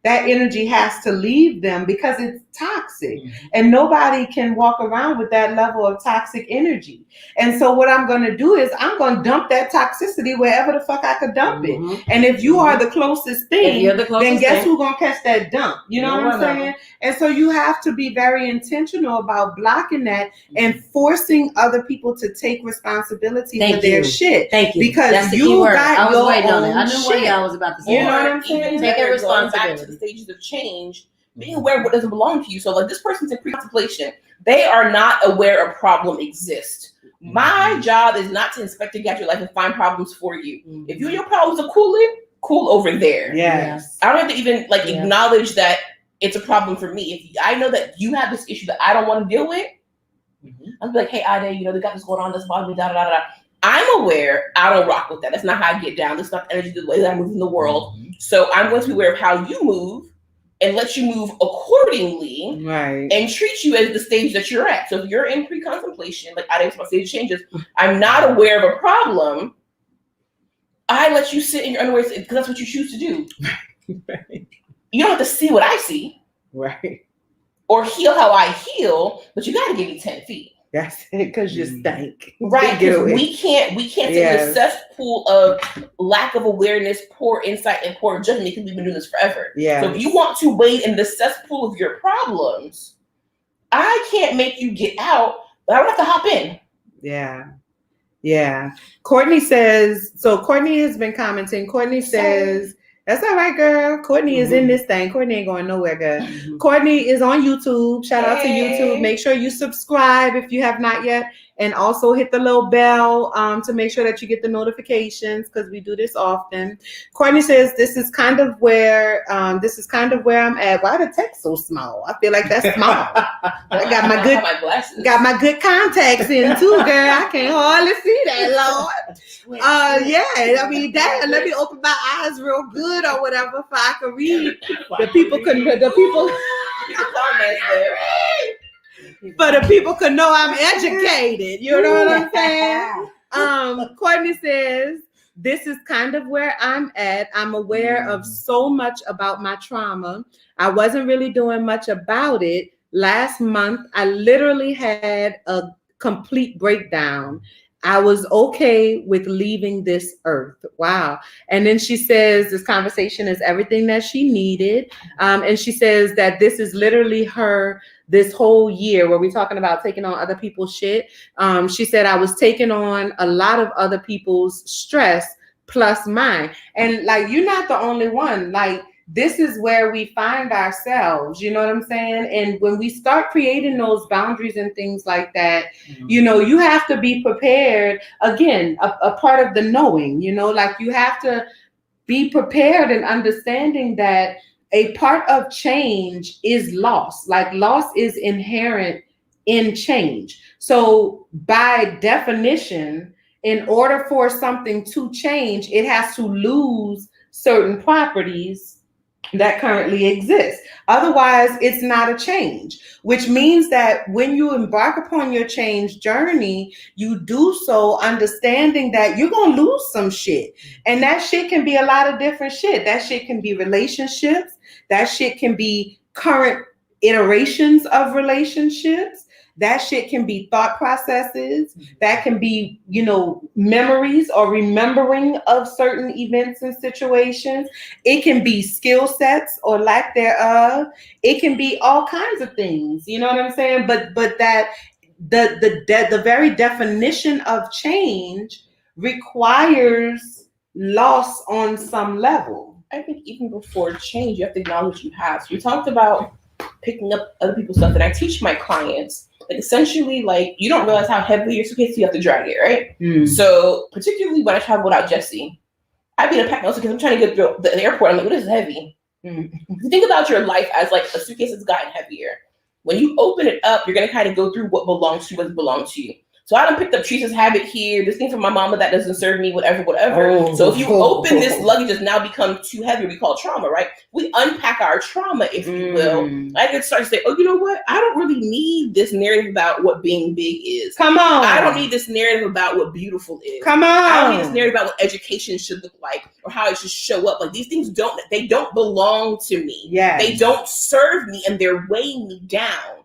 That energy has to leave them because it's toxic. And nobody can walk around with that level of toxic energy. And so what I'm going to do is I'm going to dump that toxicity wherever the fuck I could dump it. And if you are the closest thing, then guess who's going to catch that dump? You know what I'm saying? And so you have to be very intentional about blocking that and forcing other people to take responsibility for their shit. Thank you. Because that's the you key word. got I was your waiting on own it. I knew what shit. y'all was about to say. You know what I'm saying? Even Take better, a going back to responsibility. the stages of change, being aware of what doesn't belong to you. So like this person's in pre-contemplation. They are not aware a problem exists. My job is not to inspect and get your life and find problems for you. If you and your problems are cool over there. Yes. I don't have to even acknowledge that it's a problem for me. If I know that you have this issue that I don't want to deal with, I'll be like, hey, Ida, they got this going on, this bothering me, da da da da. I'm aware. I don't rock with that. That's not how I get down. That's not the energy, the way that I move in the world. So I'm going to be aware of how you move and let you move accordingly, right? And treat you as the stage that you're at. So if you're in pre-contemplation, like I didn't my stage changes, I'm not aware of a problem. I let you sit in your underwear because that's what you choose to do. Right. You don't have to see what I see, Right? or heal how I heal, but you got to give me 10 feet. That's it, because you stink. Right, because we can't sit in the cesspool of lack of awareness, poor insight, and poor judgment because we've been doing this forever. Yeah. So if you want to wade in the cesspool of your problems, I can't make you get out, but I don't have to hop in. Yeah. Yeah. Courtney says, so Courtney has been commenting. Courtney says, that's all right, girl. Courtney is in this thing. Courtney ain't going nowhere, girl. Courtney is on YouTube. Shout out to YouTube. Make sure you subscribe if you have not yet. And also hit the little bell to make sure that you get the notifications, because we do this often. Courtney says, this is kind of where I'm at. Why the text so small? I feel like that's small. I got my good contacts in too, girl. I can't hardly see that, Lord. Yeah. I mean, damn, let me open my eyes real good or whatever if I can read. The people but the people could know I'm educated. You know what I'm saying? Courtney says, this is kind of where I'm at. I'm aware of so much about my trauma. I wasn't really doing much about it. Last month, I literally had a complete breakdown. I was okay with leaving this earth. Wow. And then she says this conversation is everything that she needed. And she says that this is literally her this whole year where we're talking about taking on other people's shit. She said, I was taking on a lot of other people's stress plus mine. And like, you're not the only one. Like, this is where we find ourselves, you know what I'm saying? And when we start creating those boundaries and things like that, you know, you have to be prepared. Again, a part of the knowing, you know, like you have to be prepared and understanding that a part of change is loss. Like loss is inherent in change. So by definition, in order for something to change, it has to lose certain properties that currently exist. Otherwise, it's not a change, which means that when you embark upon your change journey, you do so understanding that you're going to lose some shit. And that shit can be a lot of different shit. That shit can be relationships. That shit can be current iterations of relationships. That shit can be thought processes. That can be, you know, memories or remembering of certain events and situations. It can be skill sets or lack thereof. It can be all kinds of things. You know what I'm saying? But that the very definition of change requires loss on some level. I think even before change, you have to acknowledge you have. So you talked about picking up other people's stuff, and I teach my clients, like essentially, like you don't realize how heavy your suitcase is, you have to drag it, right? So particularly when I travel without Jesse, I'd be in a pack my suitcase. I'm trying to get through the airport. I'm like, what is heavy? If you think about your life as like a suitcase that's gotten heavier. When you open it up, you're gonna kind of go through what belongs to you, what doesn't belong to you. So I done picked up Teresa's habit here, this thing from my mama that doesn't serve me, whatever. So if you open this luggage, it's now become too heavy. We call it trauma, right? We unpack our trauma, if you will. I can start to say, oh, you know what? I don't really need this narrative about what being big is. Come on. I don't need this narrative about what beautiful is. Come on. I don't need this narrative about what education should look like or how it should show up. Like these things don't belong to me. Yeah. They don't serve me and they're weighing me down.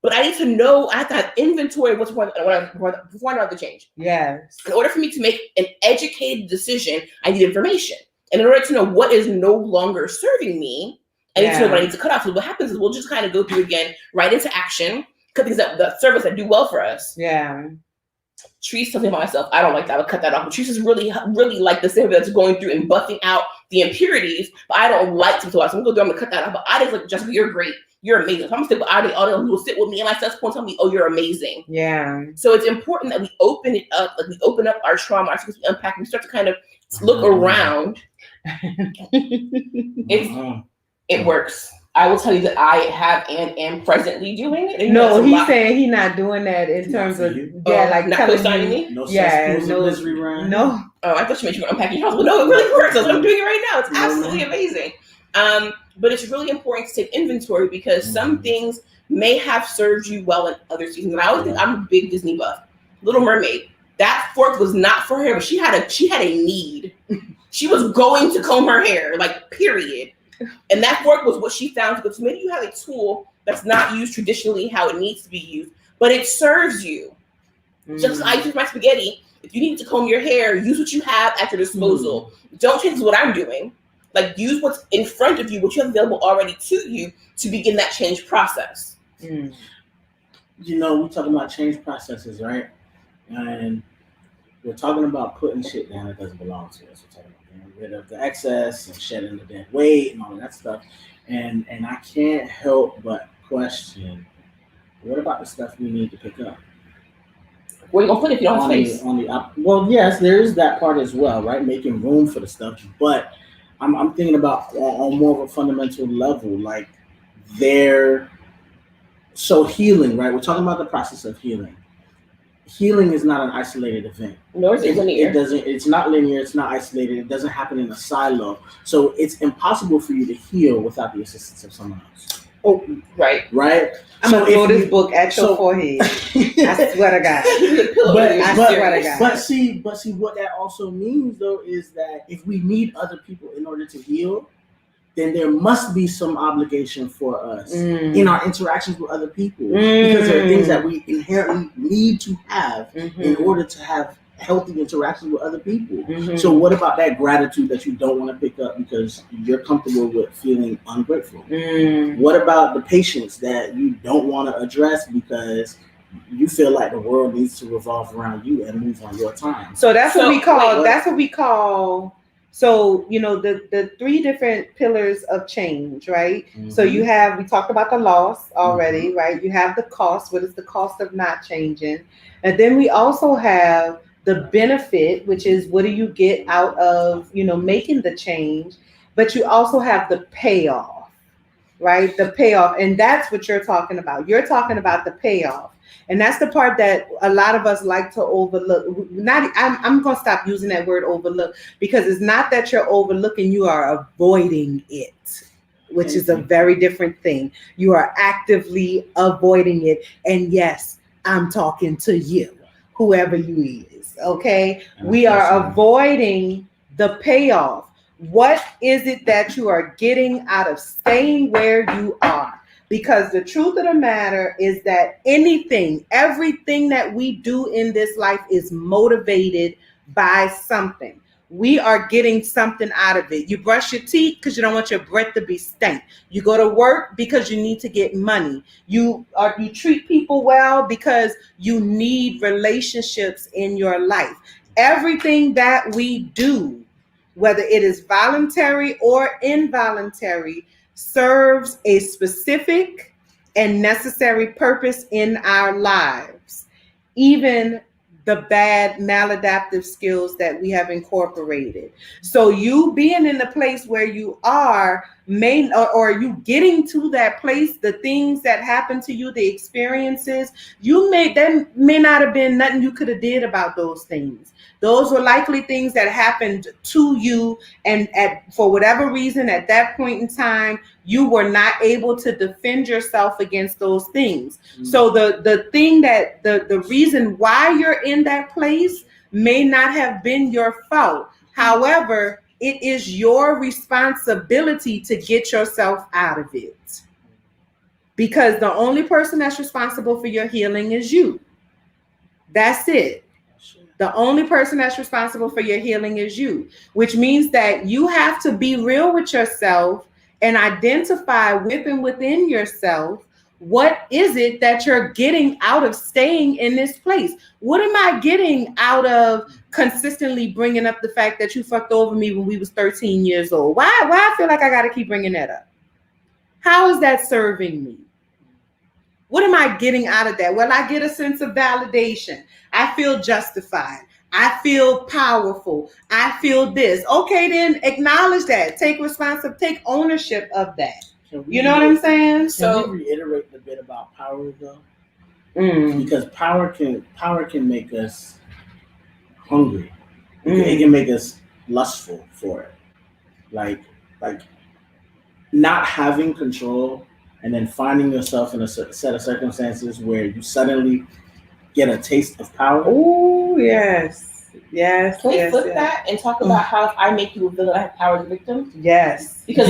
But I need to know, I have to have inventory of what's before I know the change. Yes. In order for me to make an educated decision, I need information. And in order to know what is no longer serving me, I need to know what I need to cut off. So what happens is we'll just kind of go through again, right into action, cut things that serve us, that do well for us. Yeah. Trees, something about myself, I don't like that. I would cut that off. But Trees is really like the same that's going through and buffing out the impurities, but I don't like to. So I'm going to cut that off. But I just like, Jessica, you're great. You're amazing. So I'm gonna sit with all who will sit with me and my set point, tell me, oh, you're amazing. Yeah. So it's important that we open it up, like we open up our trauma, we unpack, we start to kind of look around. It works. I will tell you that I have and am presently doing it. No, he's saying he's not doing that in terms of like not co-signing me. No, no. Oh, I thought you meant you were unpacking your house. Well, no, it really works. I'm doing it right now. It's absolutely amazing. But it's really important to take inventory because some things may have served you well in other seasons. And I always think I'm a big Disney buff. Little Mermaid. That fork was not for her, but she had a need. She was going to comb her hair, like period. And that fork was what she found. So maybe you have a tool that's not used traditionally how it needs to be used, but it serves you. Just as I use my spaghetti. If you need to comb your hair, use what you have at your disposal. Don't change what I'm doing. Like use what's in front of you, what you have available already to you to begin that change process. You know, we're talking about change processes, right? And we're talking about putting shit down that doesn't belong to us. We're talking about getting rid of the excess and shedding the dead weight and all of that stuff. And I can't help but question, what about the stuff we need to pick up? Where you gonna put it if you don't have space? Well, yes, there is that part as well, right? Making room for the stuff, but I'm thinking about on more of a fundamental level, like so healing, right? We're talking about the process of healing. Healing is not an isolated event. Nor is it linear. It's not linear. It's not isolated. It doesn't happen in a silo. So it's impossible for you to heal without the assistance of someone else. Oh, right. Right. I'm gonna throw this book at your forehead. I swear to God. But see, what that also means though is that if we need other people in order to heal, then there must be some obligation for us in our interactions with other people because there are things that we inherently need to have in order to have healthy interactions with other people. So what about that gratitude that you don't want to pick up because you're comfortable with feeling ungrateful? What about the patience that you don't want to address because you feel like the world needs to revolve around you and move on your time? So that's what we call So, the three different pillars of change, right? So we talked about the loss already, right? You have the cost. What is the cost of not changing? And then we also have the benefit, which is what do you get out of, making the change? But you also have the payoff, right? The payoff. And that's what you're talking about. You're talking about the payoff. And that's the part that a lot of us like to overlook. I'm going to stop using that word overlook, because it's not that you're overlooking, you are avoiding it, which is a very different thing. You are actively avoiding it. And yes, I'm talking to you, whoever you is, okay? We are avoiding the payoff. What is it that you are getting out of staying where you are? Because the truth of the matter is that everything that we do in this life is motivated by something. We are getting something out of it. You brush your teeth because you don't want your breath to be stank. You go to work because you need to get money. You treat people well because you need relationships in your life. Everything that we do, whether it is voluntary or involuntary, serves a specific and necessary purpose in our lives. Even the bad maladaptive skills that we have incorporated. So you being in the place where you are or you getting to that place, the things that happen to you, the experiences, that may not have been nothing you could have did about those things. Those were likely things that happened to you, and for whatever reason at that point in time, you were not able to defend yourself against those things. Mm-hmm. So the thing that the reason why you're in that place may not have been your fault. However, it is your responsibility to get yourself out of it. Because the only person that's responsible for your healing is you. That's it. The only person that's responsible for your healing is you, which means that you have to be real with yourself and identify within yourself, what is it that you're getting out of staying in this place? What am I getting out of consistently bringing up the fact that you fucked over me when we was 13 years old? Why I feel like I got to keep bringing that up? How is that serving me? What am I getting out of that? Well, I get a sense of validation. I feel justified. I feel powerful. I feel this. Okay, then acknowledge that. Take ownership of that. You know what I'm saying? Can we reiterate a bit about power though? Because power can make us hungry. It can make us lustful for it. Like not having control and then finding yourself in a set of circumstances where you suddenly get a taste of power. Oh, yes. Yes. Can we flip that and talk about how if I make you a villain, I have power as a victim? Yes. Because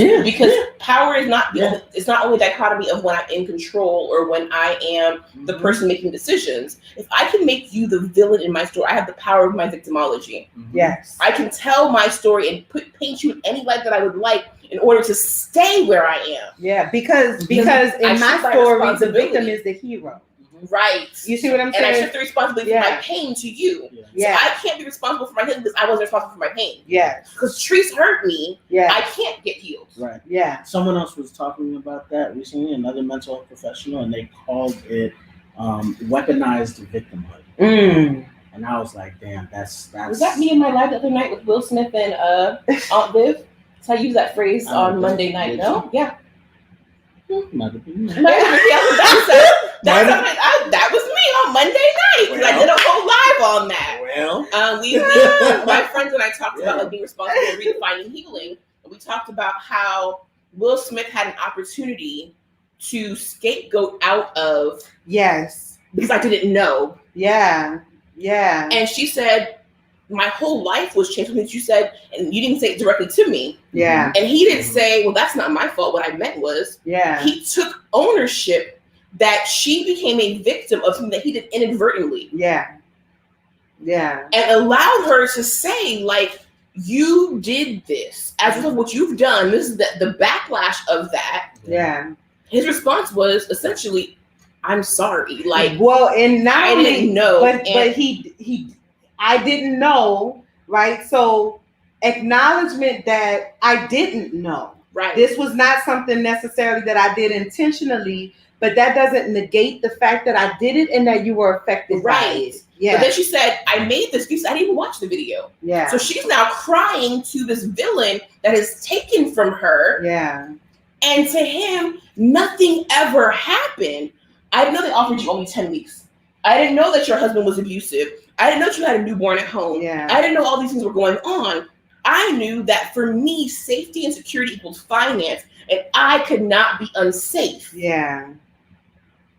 power is not it's not only a dichotomy of when I'm in control or when I am the person making decisions. If I can make you the villain in my story, I have the power of my victimology. Yes. I can tell my story and paint you in any light that I would like in order to stay where I am. Yeah, because in my story, the victim is the hero. Right. You see what I'm saying? And I shift the responsibility for my pain to you. Yeah. So I can't be responsible for my healing because I wasn't responsible for my pain. Yeah. Because Treese hurt me. Yeah. I can't get healed. Right. Yeah. Someone else was talking about that recently, another mental health professional, and they called it weaponized victimhood. And I was like, damn, that's Was that me in my live the other night with Will Smith and Aunt Viv? So I used that phrase on Monday night. No? Yeah. Might have been. That was me on Monday night because I did a whole live on that. Well, we my friends and I talked about like being responsible and redefining healing. And we talked about how Will Smith had an opportunity to scapegoat out of. Yes. Because I didn't know. Yeah. Yeah. And she said, my whole life was changed. Something that you said, and you didn't say it directly to me. Yeah. And he didn't say, well, that's not my fault. What I meant was, he took ownership that she became a victim of something that he did inadvertently. Yeah. Yeah. And allowed her to say, like, you did this. As a result of what you've done, this is the backlash of that. Yeah. His response was essentially, I'm sorry. Like, well, and not I didn't know. But he I didn't know, right? So acknowledgement that I didn't know. Right. This was not something necessarily that I did intentionally, but that doesn't negate the fact that I did it and that you were affected by Right. it. Yeah. But then she said, I made this because I didn't even watch the video. Yeah. So she's now crying to this villain that is taken from her. Yeah. And to him, nothing ever happened. I didn't know they offered you only 10 weeks. I didn't know that your husband was abusive. I didn't know that you had a newborn at home. Yeah. I didn't know all these things were going on. I knew that for me, safety and security equals finance, and I could not be unsafe. Yeah.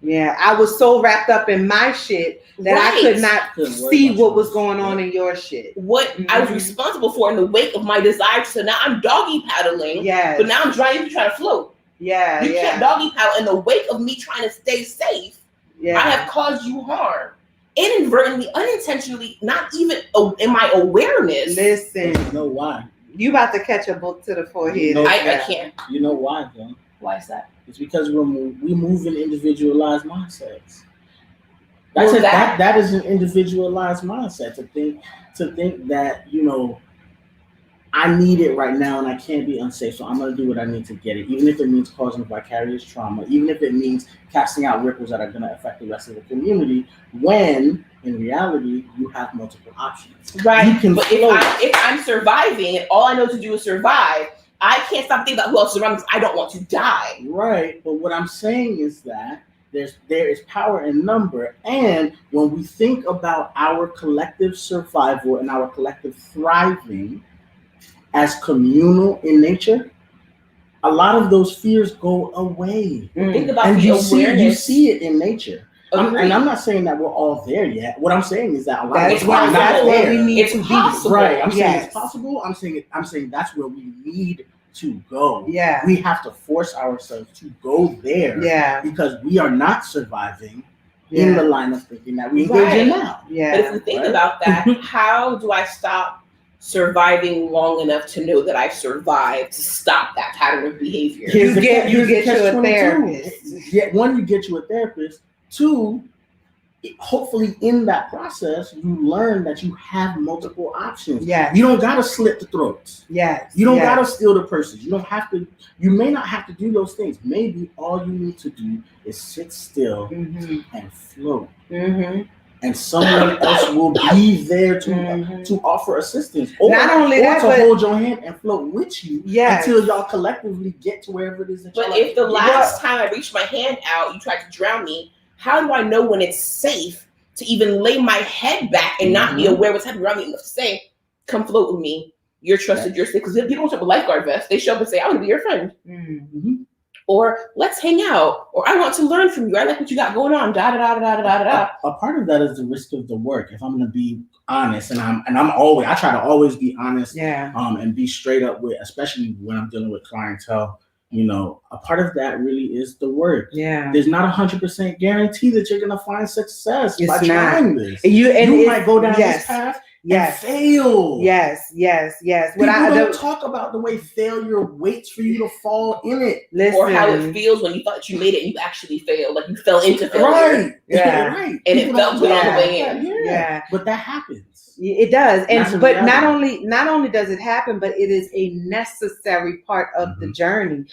Yeah. I was so wrapped up in my shit that I could not Couldn't worry see about what yours. was going on in your shit. What I was Mhm. responsible for in the wake of my desire. So now I'm doggy paddling, Yes. but now I'm trying to float. Yeah. You can't Yeah. doggy paddle in the wake of me trying to stay safe. Yeah. I have caused you harm. Inadvertently, unintentionally, not even in my awareness. Listen, You know why? you about to catch a book to the forehead. No. I can't. You know why, John? Why is that? It's because we move in individualized mindsets. Well, That is an individualized mindset to think that, you know, I need it right now and I can't be unsafe, so I'm gonna do what I need to get it, even if it means causing vicarious trauma, even if it means casting out ripples that are gonna affect the rest of the community, when in reality you have multiple options. Right. You can But float. if I'm surviving and all I know to do is survive, I can't stop thinking about who else is around me because I don't want to die. Right, but what I'm saying is that there is power in number, and when we think about our collective survival and our collective thriving as communal in nature, a lot of those fears go away. Think about And the you awareness. see it in nature. Agreed. And I'm not saying that we're all there yet. What I'm saying is that a lot of That's us why are that's not where there. we need It's to possible. Right. I'm saying Yes. it's possible. I'm saying that's where we need to go. be. Yeah. We have to force ourselves to go there. Yeah. Because we are not surviving in the Yeah. line of thinking that we engage in Right. now. But if Yeah. we think Right. about that, how do I stop surviving long enough to know that I survived to stop that pattern of behavior? Here's the get you a catch-22. therapist. One, you get you a therapist. Two, hopefully in that process, you learn that you have multiple options. Yes. You don't gotta slit the throats. Yes. You don't yes. gotta steal the purses. You don't have to. You may not have to do those things. Maybe all you need to do is sit still Mhm. and float, Mhm. and someone else will be there to Mhm. offer assistance, or, Not only or that, to but- hold your hand and float with you Yes. until y'all collectively get to wherever it is that But y'all if the are. last time I reached my hand out, you tried to drown me, how do I know when it's safe to even lay my head back and not be Mhm. aware what's happening around me enough to say, come float with me. You're trusted, you're safe. Because if people don't show up a lifeguard vest, they show up and say, I want to be your friend. Mhm. Or let's hang out. Or I want to learn from you. I like what you got going on. Da da da da da da da. A part of that is the risk of the work. If I'm going to be honest, and I try to always be honest, Yeah. and be straight up with, especially when I'm dealing with clientele. You know, a part of that really is the work. Yeah. There's not 100% guarantee that you're going to find success by It's not. trying this. You might go down yes. this path Yes. and fail. Yes. Yes. Yes. People What don't talk about the way failure waits for you to fall in it. listen. Or how it feels when you thought you made it and you actually failed. Like you fell into failure. Right. Yeah. Right. And it People felt don't good talk on the about way that. in. Yeah. Yeah. But that happens. It does, That's a and but not reality. only does it happen, but it is a necessary part of the Mhm. journey.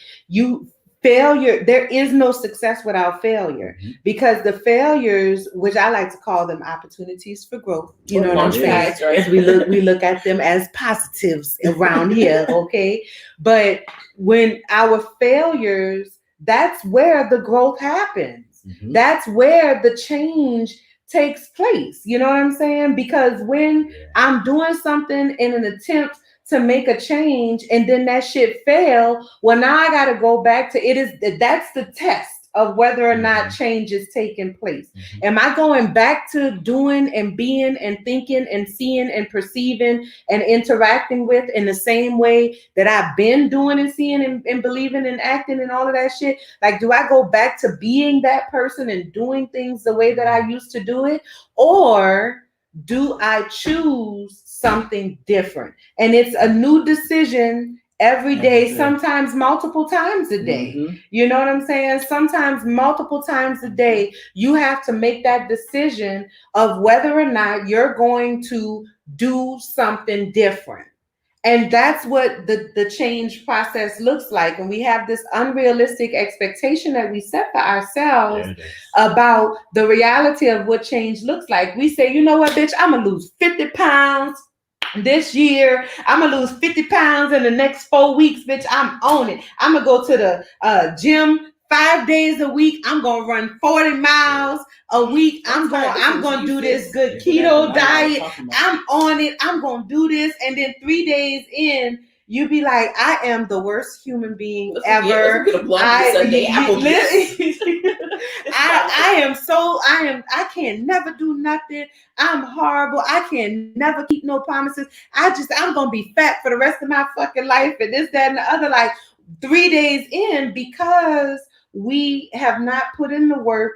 Failure, there is no success without failure, Mhm. because the failures, which I like to call them opportunities for growth, you know what I'm Launch saying? pads, right? As we look at them as positives around here, okay? But when our failures, that's where the growth happens. Mhm. That's where the change takes place. You know what I'm saying? Because when I'm doing something in an attempt to make a change and then that shit fail, well, now I got to go back to that's the test of whether or not change is taking place. Mhm. Am I going back to doing and being and thinking and seeing and perceiving and interacting with in the same way that I've been doing and seeing and believing and acting and all of that shit? Like, do I go back to being that person and doing things the way that I used to do it? Or do I choose something different? And it's a new decision every day, Every day. sometimes multiple times a day. Mhm. You know what I'm saying? Sometimes multiple times a day, you have to make that decision of whether or not you're going to do something different. And that's what the change process looks like. And we have this unrealistic expectation that we set for ourselves about the reality of what change looks like. We say, you know what, bitch, I'm gonna lose 50 pounds this year. I'm gonna lose 50 pounds in the next 4 weeks, bitch. I'm on it. I'm gonna go to the gym 5 days a week. I'm gonna run 40 miles a week. I'm gonna do this good keto diet. I'm on it. I'm gonna do this. And then 3 days in, you be like, I am the worst human being ever. I can never do nothing. I'm horrible. I can never keep no promises. I'm gonna be fat for the rest of my fucking life and this, that, and the other. Like 3 days in, because we have not put in the work,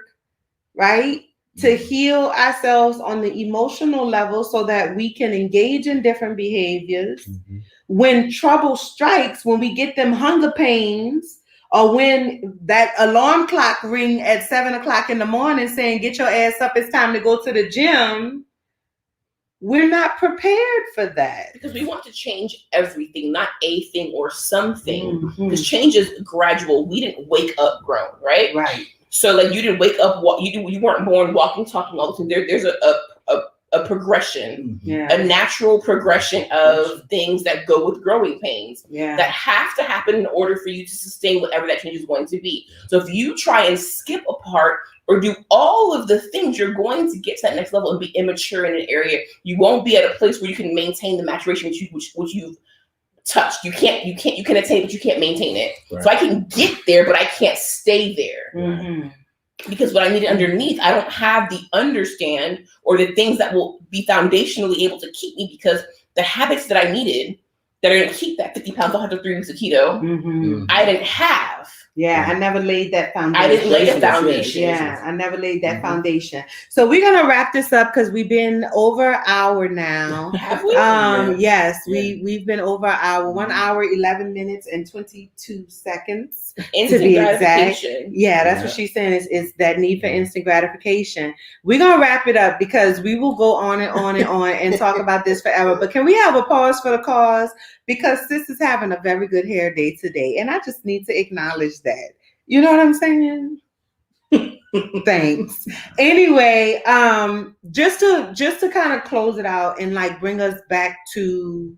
right, to heal ourselves on the emotional level so that we can engage in different behaviors. Mm-hmm. When trouble strikes, when we get them hunger pains, or when that alarm clock ring at 7 o'clock in the morning saying, get your ass up, it's time to go to the gym, we're not prepared for that. Because we want to change everything, not a thing or something. Because change is gradual. We didn't wake up grown, right? Right. So like you didn't wake up, you weren't born walking, talking, all the things. There's a progression, a natural progression of things that go with growing pains that have to happen in order for you to sustain whatever that change is going to be. So if you try and skip a part or do all of the things, you're going to get to that next level and be immature in an area. You won't be at a place where you can maintain the maturation which you've touched. You can attain it, but you can't maintain it. Right. So I can get there, but I can't stay there. Mm-hmm. Because what I need underneath, I don't have the understand or the things that will be foundationally able to keep me, because the habits that I needed that are going to keep that 50 pounds after 3 weeks of keto, I didn't have. Yeah, I never laid that foundation. I didn't lay the foundation. Yeah, I never laid that foundation. So we're gonna wrap this up because we've been over an hour now. Have we? Yes, we've been over an hour. 1 hour, 11 minutes, and 22 seconds to be exact. Yeah, that's what she's saying. Is that need for instant gratification? We're gonna wrap it up because we will go on and on and on and talk about this forever. But can we have a pause for the cause? Because sis is having a very good hair day today, and I just need to acknowledge that. You know what I'm saying? Thanks. Anyway, just to kind of close it out and like bring us back to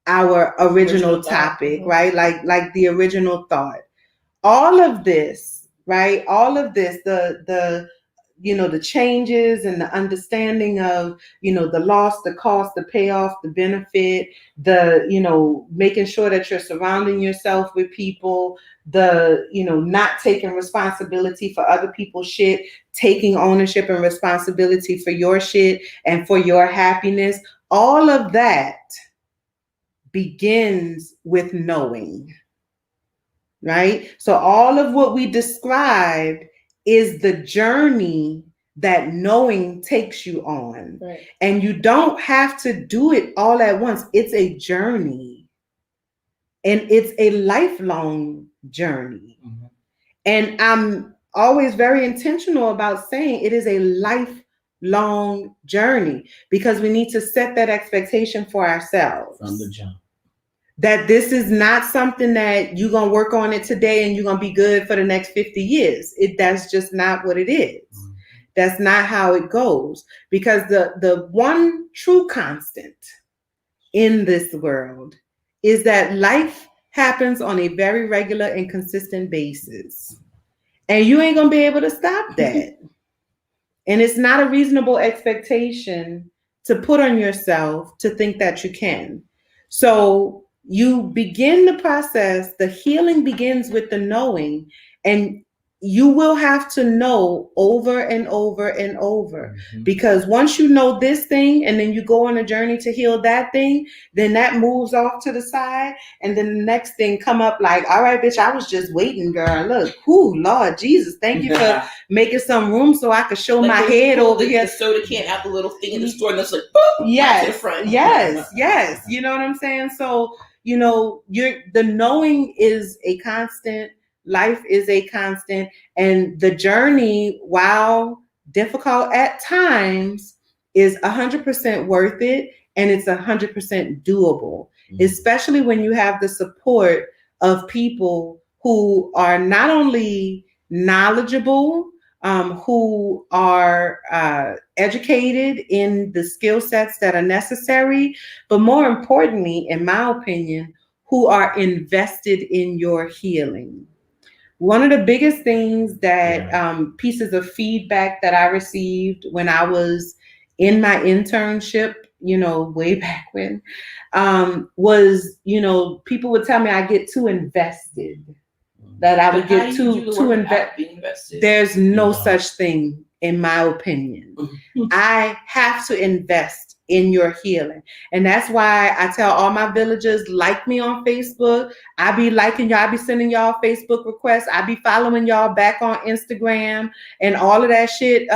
our original topic, right? Like the original thought. All of this, right? All of this, the the changes and the understanding of, the loss, the cost, the payoff, the benefit, the, making sure that you're surrounding yourself with people, the, not taking responsibility for other people's shit, taking ownership and responsibility for your shit and for your happiness. All of that begins with knowing, right? So all of what we described is the journey that knowing takes you on. Right. And you don't have to do it all at once. It's a journey. And it's a lifelong journey. Mm-hmm. And I'm always very intentional about saying it is a lifelong journey because we need to set that expectation for ourselves. From the jump. That this is not something that you're going to work on it today and you're going to be good for the next 50 years. That's just not what it is. Mm-hmm. That's not how it goes. Because the one true constant in this world is that life happens on a very regular and consistent basis. And you ain't going to be able to stop that. And it's not a reasonable expectation to put on yourself to think that you can. So you begin the process, the healing begins with the knowing, and you will have to know over and over and over. Mm-hmm. Because once you know this thing and then you go on a journey to heal that thing, then that moves off to the side. And then the next thing come up like, all right, bitch, I was just waiting, girl. Look, Lord Jesus, thank you for making some room so I could show my head over here. The soda can have the little thing in the store and it's like, boop, yes, right to the front. Yes. You know what I'm saying? So, the knowing is a constant. Life is a constant, and the journey, while difficult at times, is 100% worth it, and it's 100% doable. especially when you have the support of people who are not only knowledgeable, who are educated in the skill sets that are necessary, but more importantly, in my opinion, who are invested in your healing. One of the biggest things that pieces of feedback that I received when I was in my internship, way back when, was, people would tell me I get too invested, that I would get too invested. There's no such thing, in my opinion. I have to invest in your healing. And that's why I tell all my villagers, like me on Facebook. I be liking y'all, I be sending y'all Facebook requests. I be following y'all back on Instagram and all of that shit.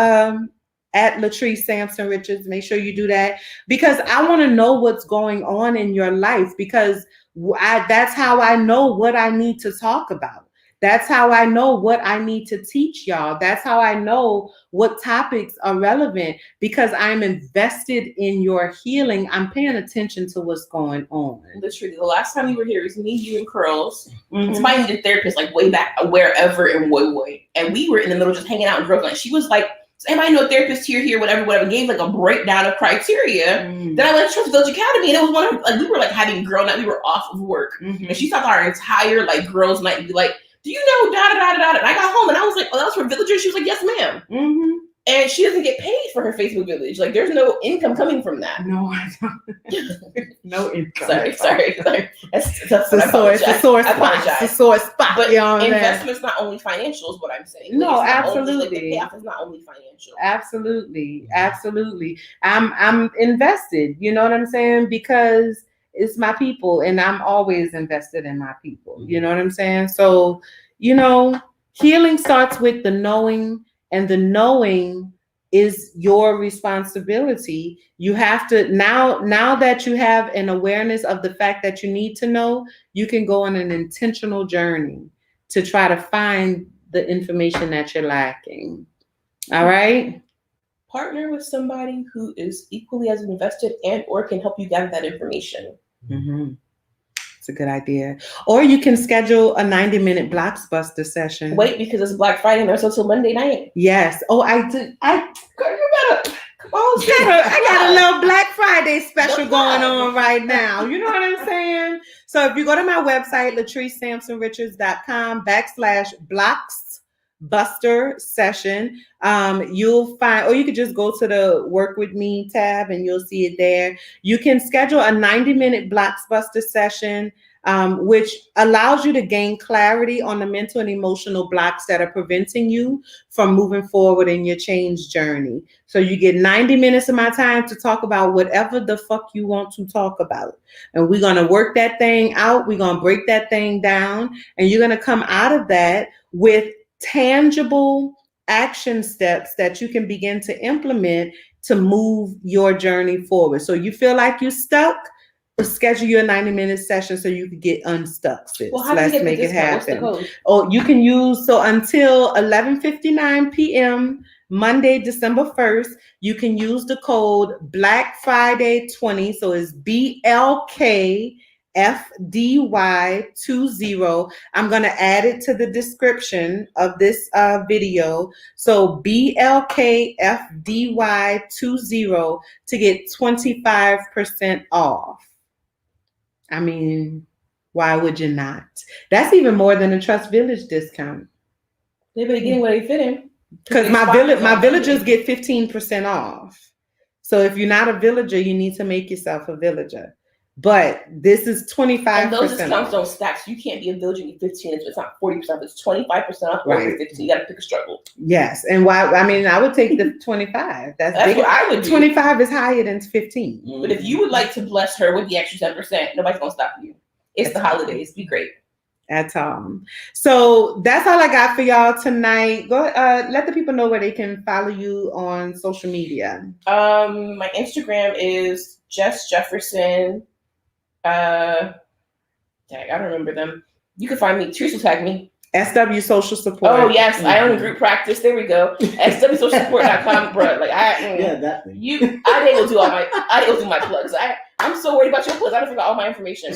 At Latrice Sampson Richards. Make sure you do that, because I want to know what's going on in your life, because that's how I know what I need to talk about. That's how I know what I need to teach y'all. That's how I know what topics are relevant, because I'm invested in your healing. I'm paying attention to what's going on. Literally, the last time you were here, it was me, you, and Curls. Mm-hmm. Somebody needed a therapist, like way back, wherever in Woy. And we were in the middle just hanging out in Brooklyn. She was like, so anybody know a therapist here, whatever, gave like a breakdown of criteria. Then I went to Trust Village Academy, and it was one of, like, we were like having girl night, we were off of work. And she thought our entire like girls night would be like, do you know da-da-da-da-da? And I got home and I was like, oh, that was for villagers? She was like, yes, ma'am. And she doesn't get paid for her Facebook village. Like, there's no income coming from that. No, I don't. No income. Sorry. That's the sore spot. But investment's not only financial, is what I'm saying. No, absolutely. The payoff is not only financial. Absolutely. I'm invested. You know what I'm saying? Because it's my people, and I'm always invested in my people. You know what I'm saying? So, healing starts with the knowing, and the knowing is your responsibility. You have to, now that you have an awareness of the fact that you need to know, you can go on an intentional journey to try to find the information that you're lacking. All right? Partner with somebody who is equally as invested and or can help you gather that information. It's a good idea. Or you can schedule a 90-minute Blockbuster session. Wait, because it's Black Friday and there's until Monday night. Yes. Oh, I did. Girl, you better come on. I got a little Black Friday special going on right now. You know what I'm saying? So if you go to my website, latricesampsonrichards.com/Blockbuster session, you'll find, or you could just go to the Work With Me tab and you'll see it there. You can schedule a 90-minute Blockbuster session, which allows you to gain clarity on the mental and emotional blocks that are preventing you from moving forward in your change journey. So you get 90 minutes of my time to talk about whatever the fuck you want to talk about. And we're going to work that thing out. We're going to break that thing down. And you're going to come out of that with tangible action steps that you can begin to implement to move your journey forward. So you feel like you're stuck, schedule your 90-minute session so you can get unstuck, sis. Well, how Let's do you make get it the happen. Oh, you can use, so until 11:59 p.m. Monday, December 1st, you can use the code Black Friday 20. So it's BLKFDY20. I'm going to add it to the description of this video. So BLKFDY20 to get 25% off. I mean, why would you not? That's even more than a Trust Village discount. They better get where they fit in. Because my villagers get 15% off. So if you're not a villager, you need to make yourself a villager. But this is 25%. And those discounts don't stack. So you can't be a villager and get 15. It's not 40%. It's 25% off or 15. You got to pick a struggle. Yes. And why? I mean, I would take the 25. That's big. What I would do. 25 is higher than 15. But if you would like to bless her with the extra 10%, nobody's going to stop you. It's the holidays. Be great. At all. So that's all I got for y'all tonight. Go let the people know where they can follow you on social media. My Instagram is Jess Jefferson. I don't remember them. You can find me. Teresa tag me. SW Social Support. Oh yes, I own group practice. There we go. SWSocialSupport.com, bro. Like that thing. I didn't go do my plugs. I'm so worried about your quiz. I don't forgot all my information.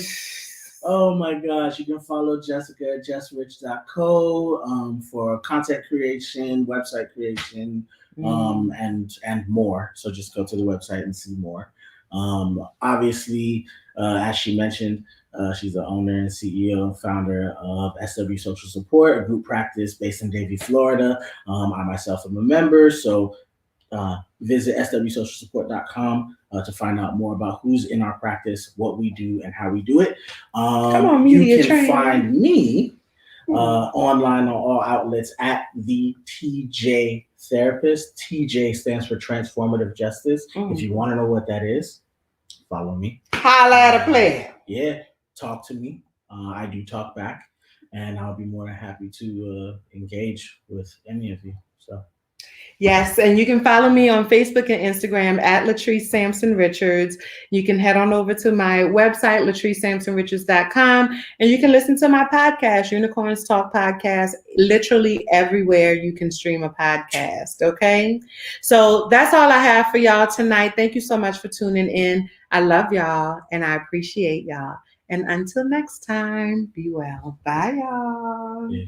Oh my gosh, you can follow Jessica at jessrich.co for content creation, website creation, and more. So just go to the website and see more. Obviously, as she mentioned, she's the owner and CEO and founder of SW Social Support, a group practice based in Davie, Florida. I myself am a member, so visit swsocialsupport.com to find out more about who's in our practice, what we do, and how we do it. You can find me online on all outlets at the TJ Therapist. TJ stands for Transformative Justice. If you want to know what that is, follow me. Holla at a player. Yeah, talk to me. I do talk back, and I'll be more than happy to engage with any of you. So. Yes, and you can follow me on Facebook and Instagram at Latrice Sampson Richards. You can head on over to my website, latricesampsonrichards.com, and you can listen to my podcast, Unicorns Talk Podcast, literally everywhere you can stream a podcast, okay? So that's all I have for y'all tonight. Thank you so much for tuning in. I love y'all, and I appreciate y'all. And until next time, be well. Bye, y'all. Yeah.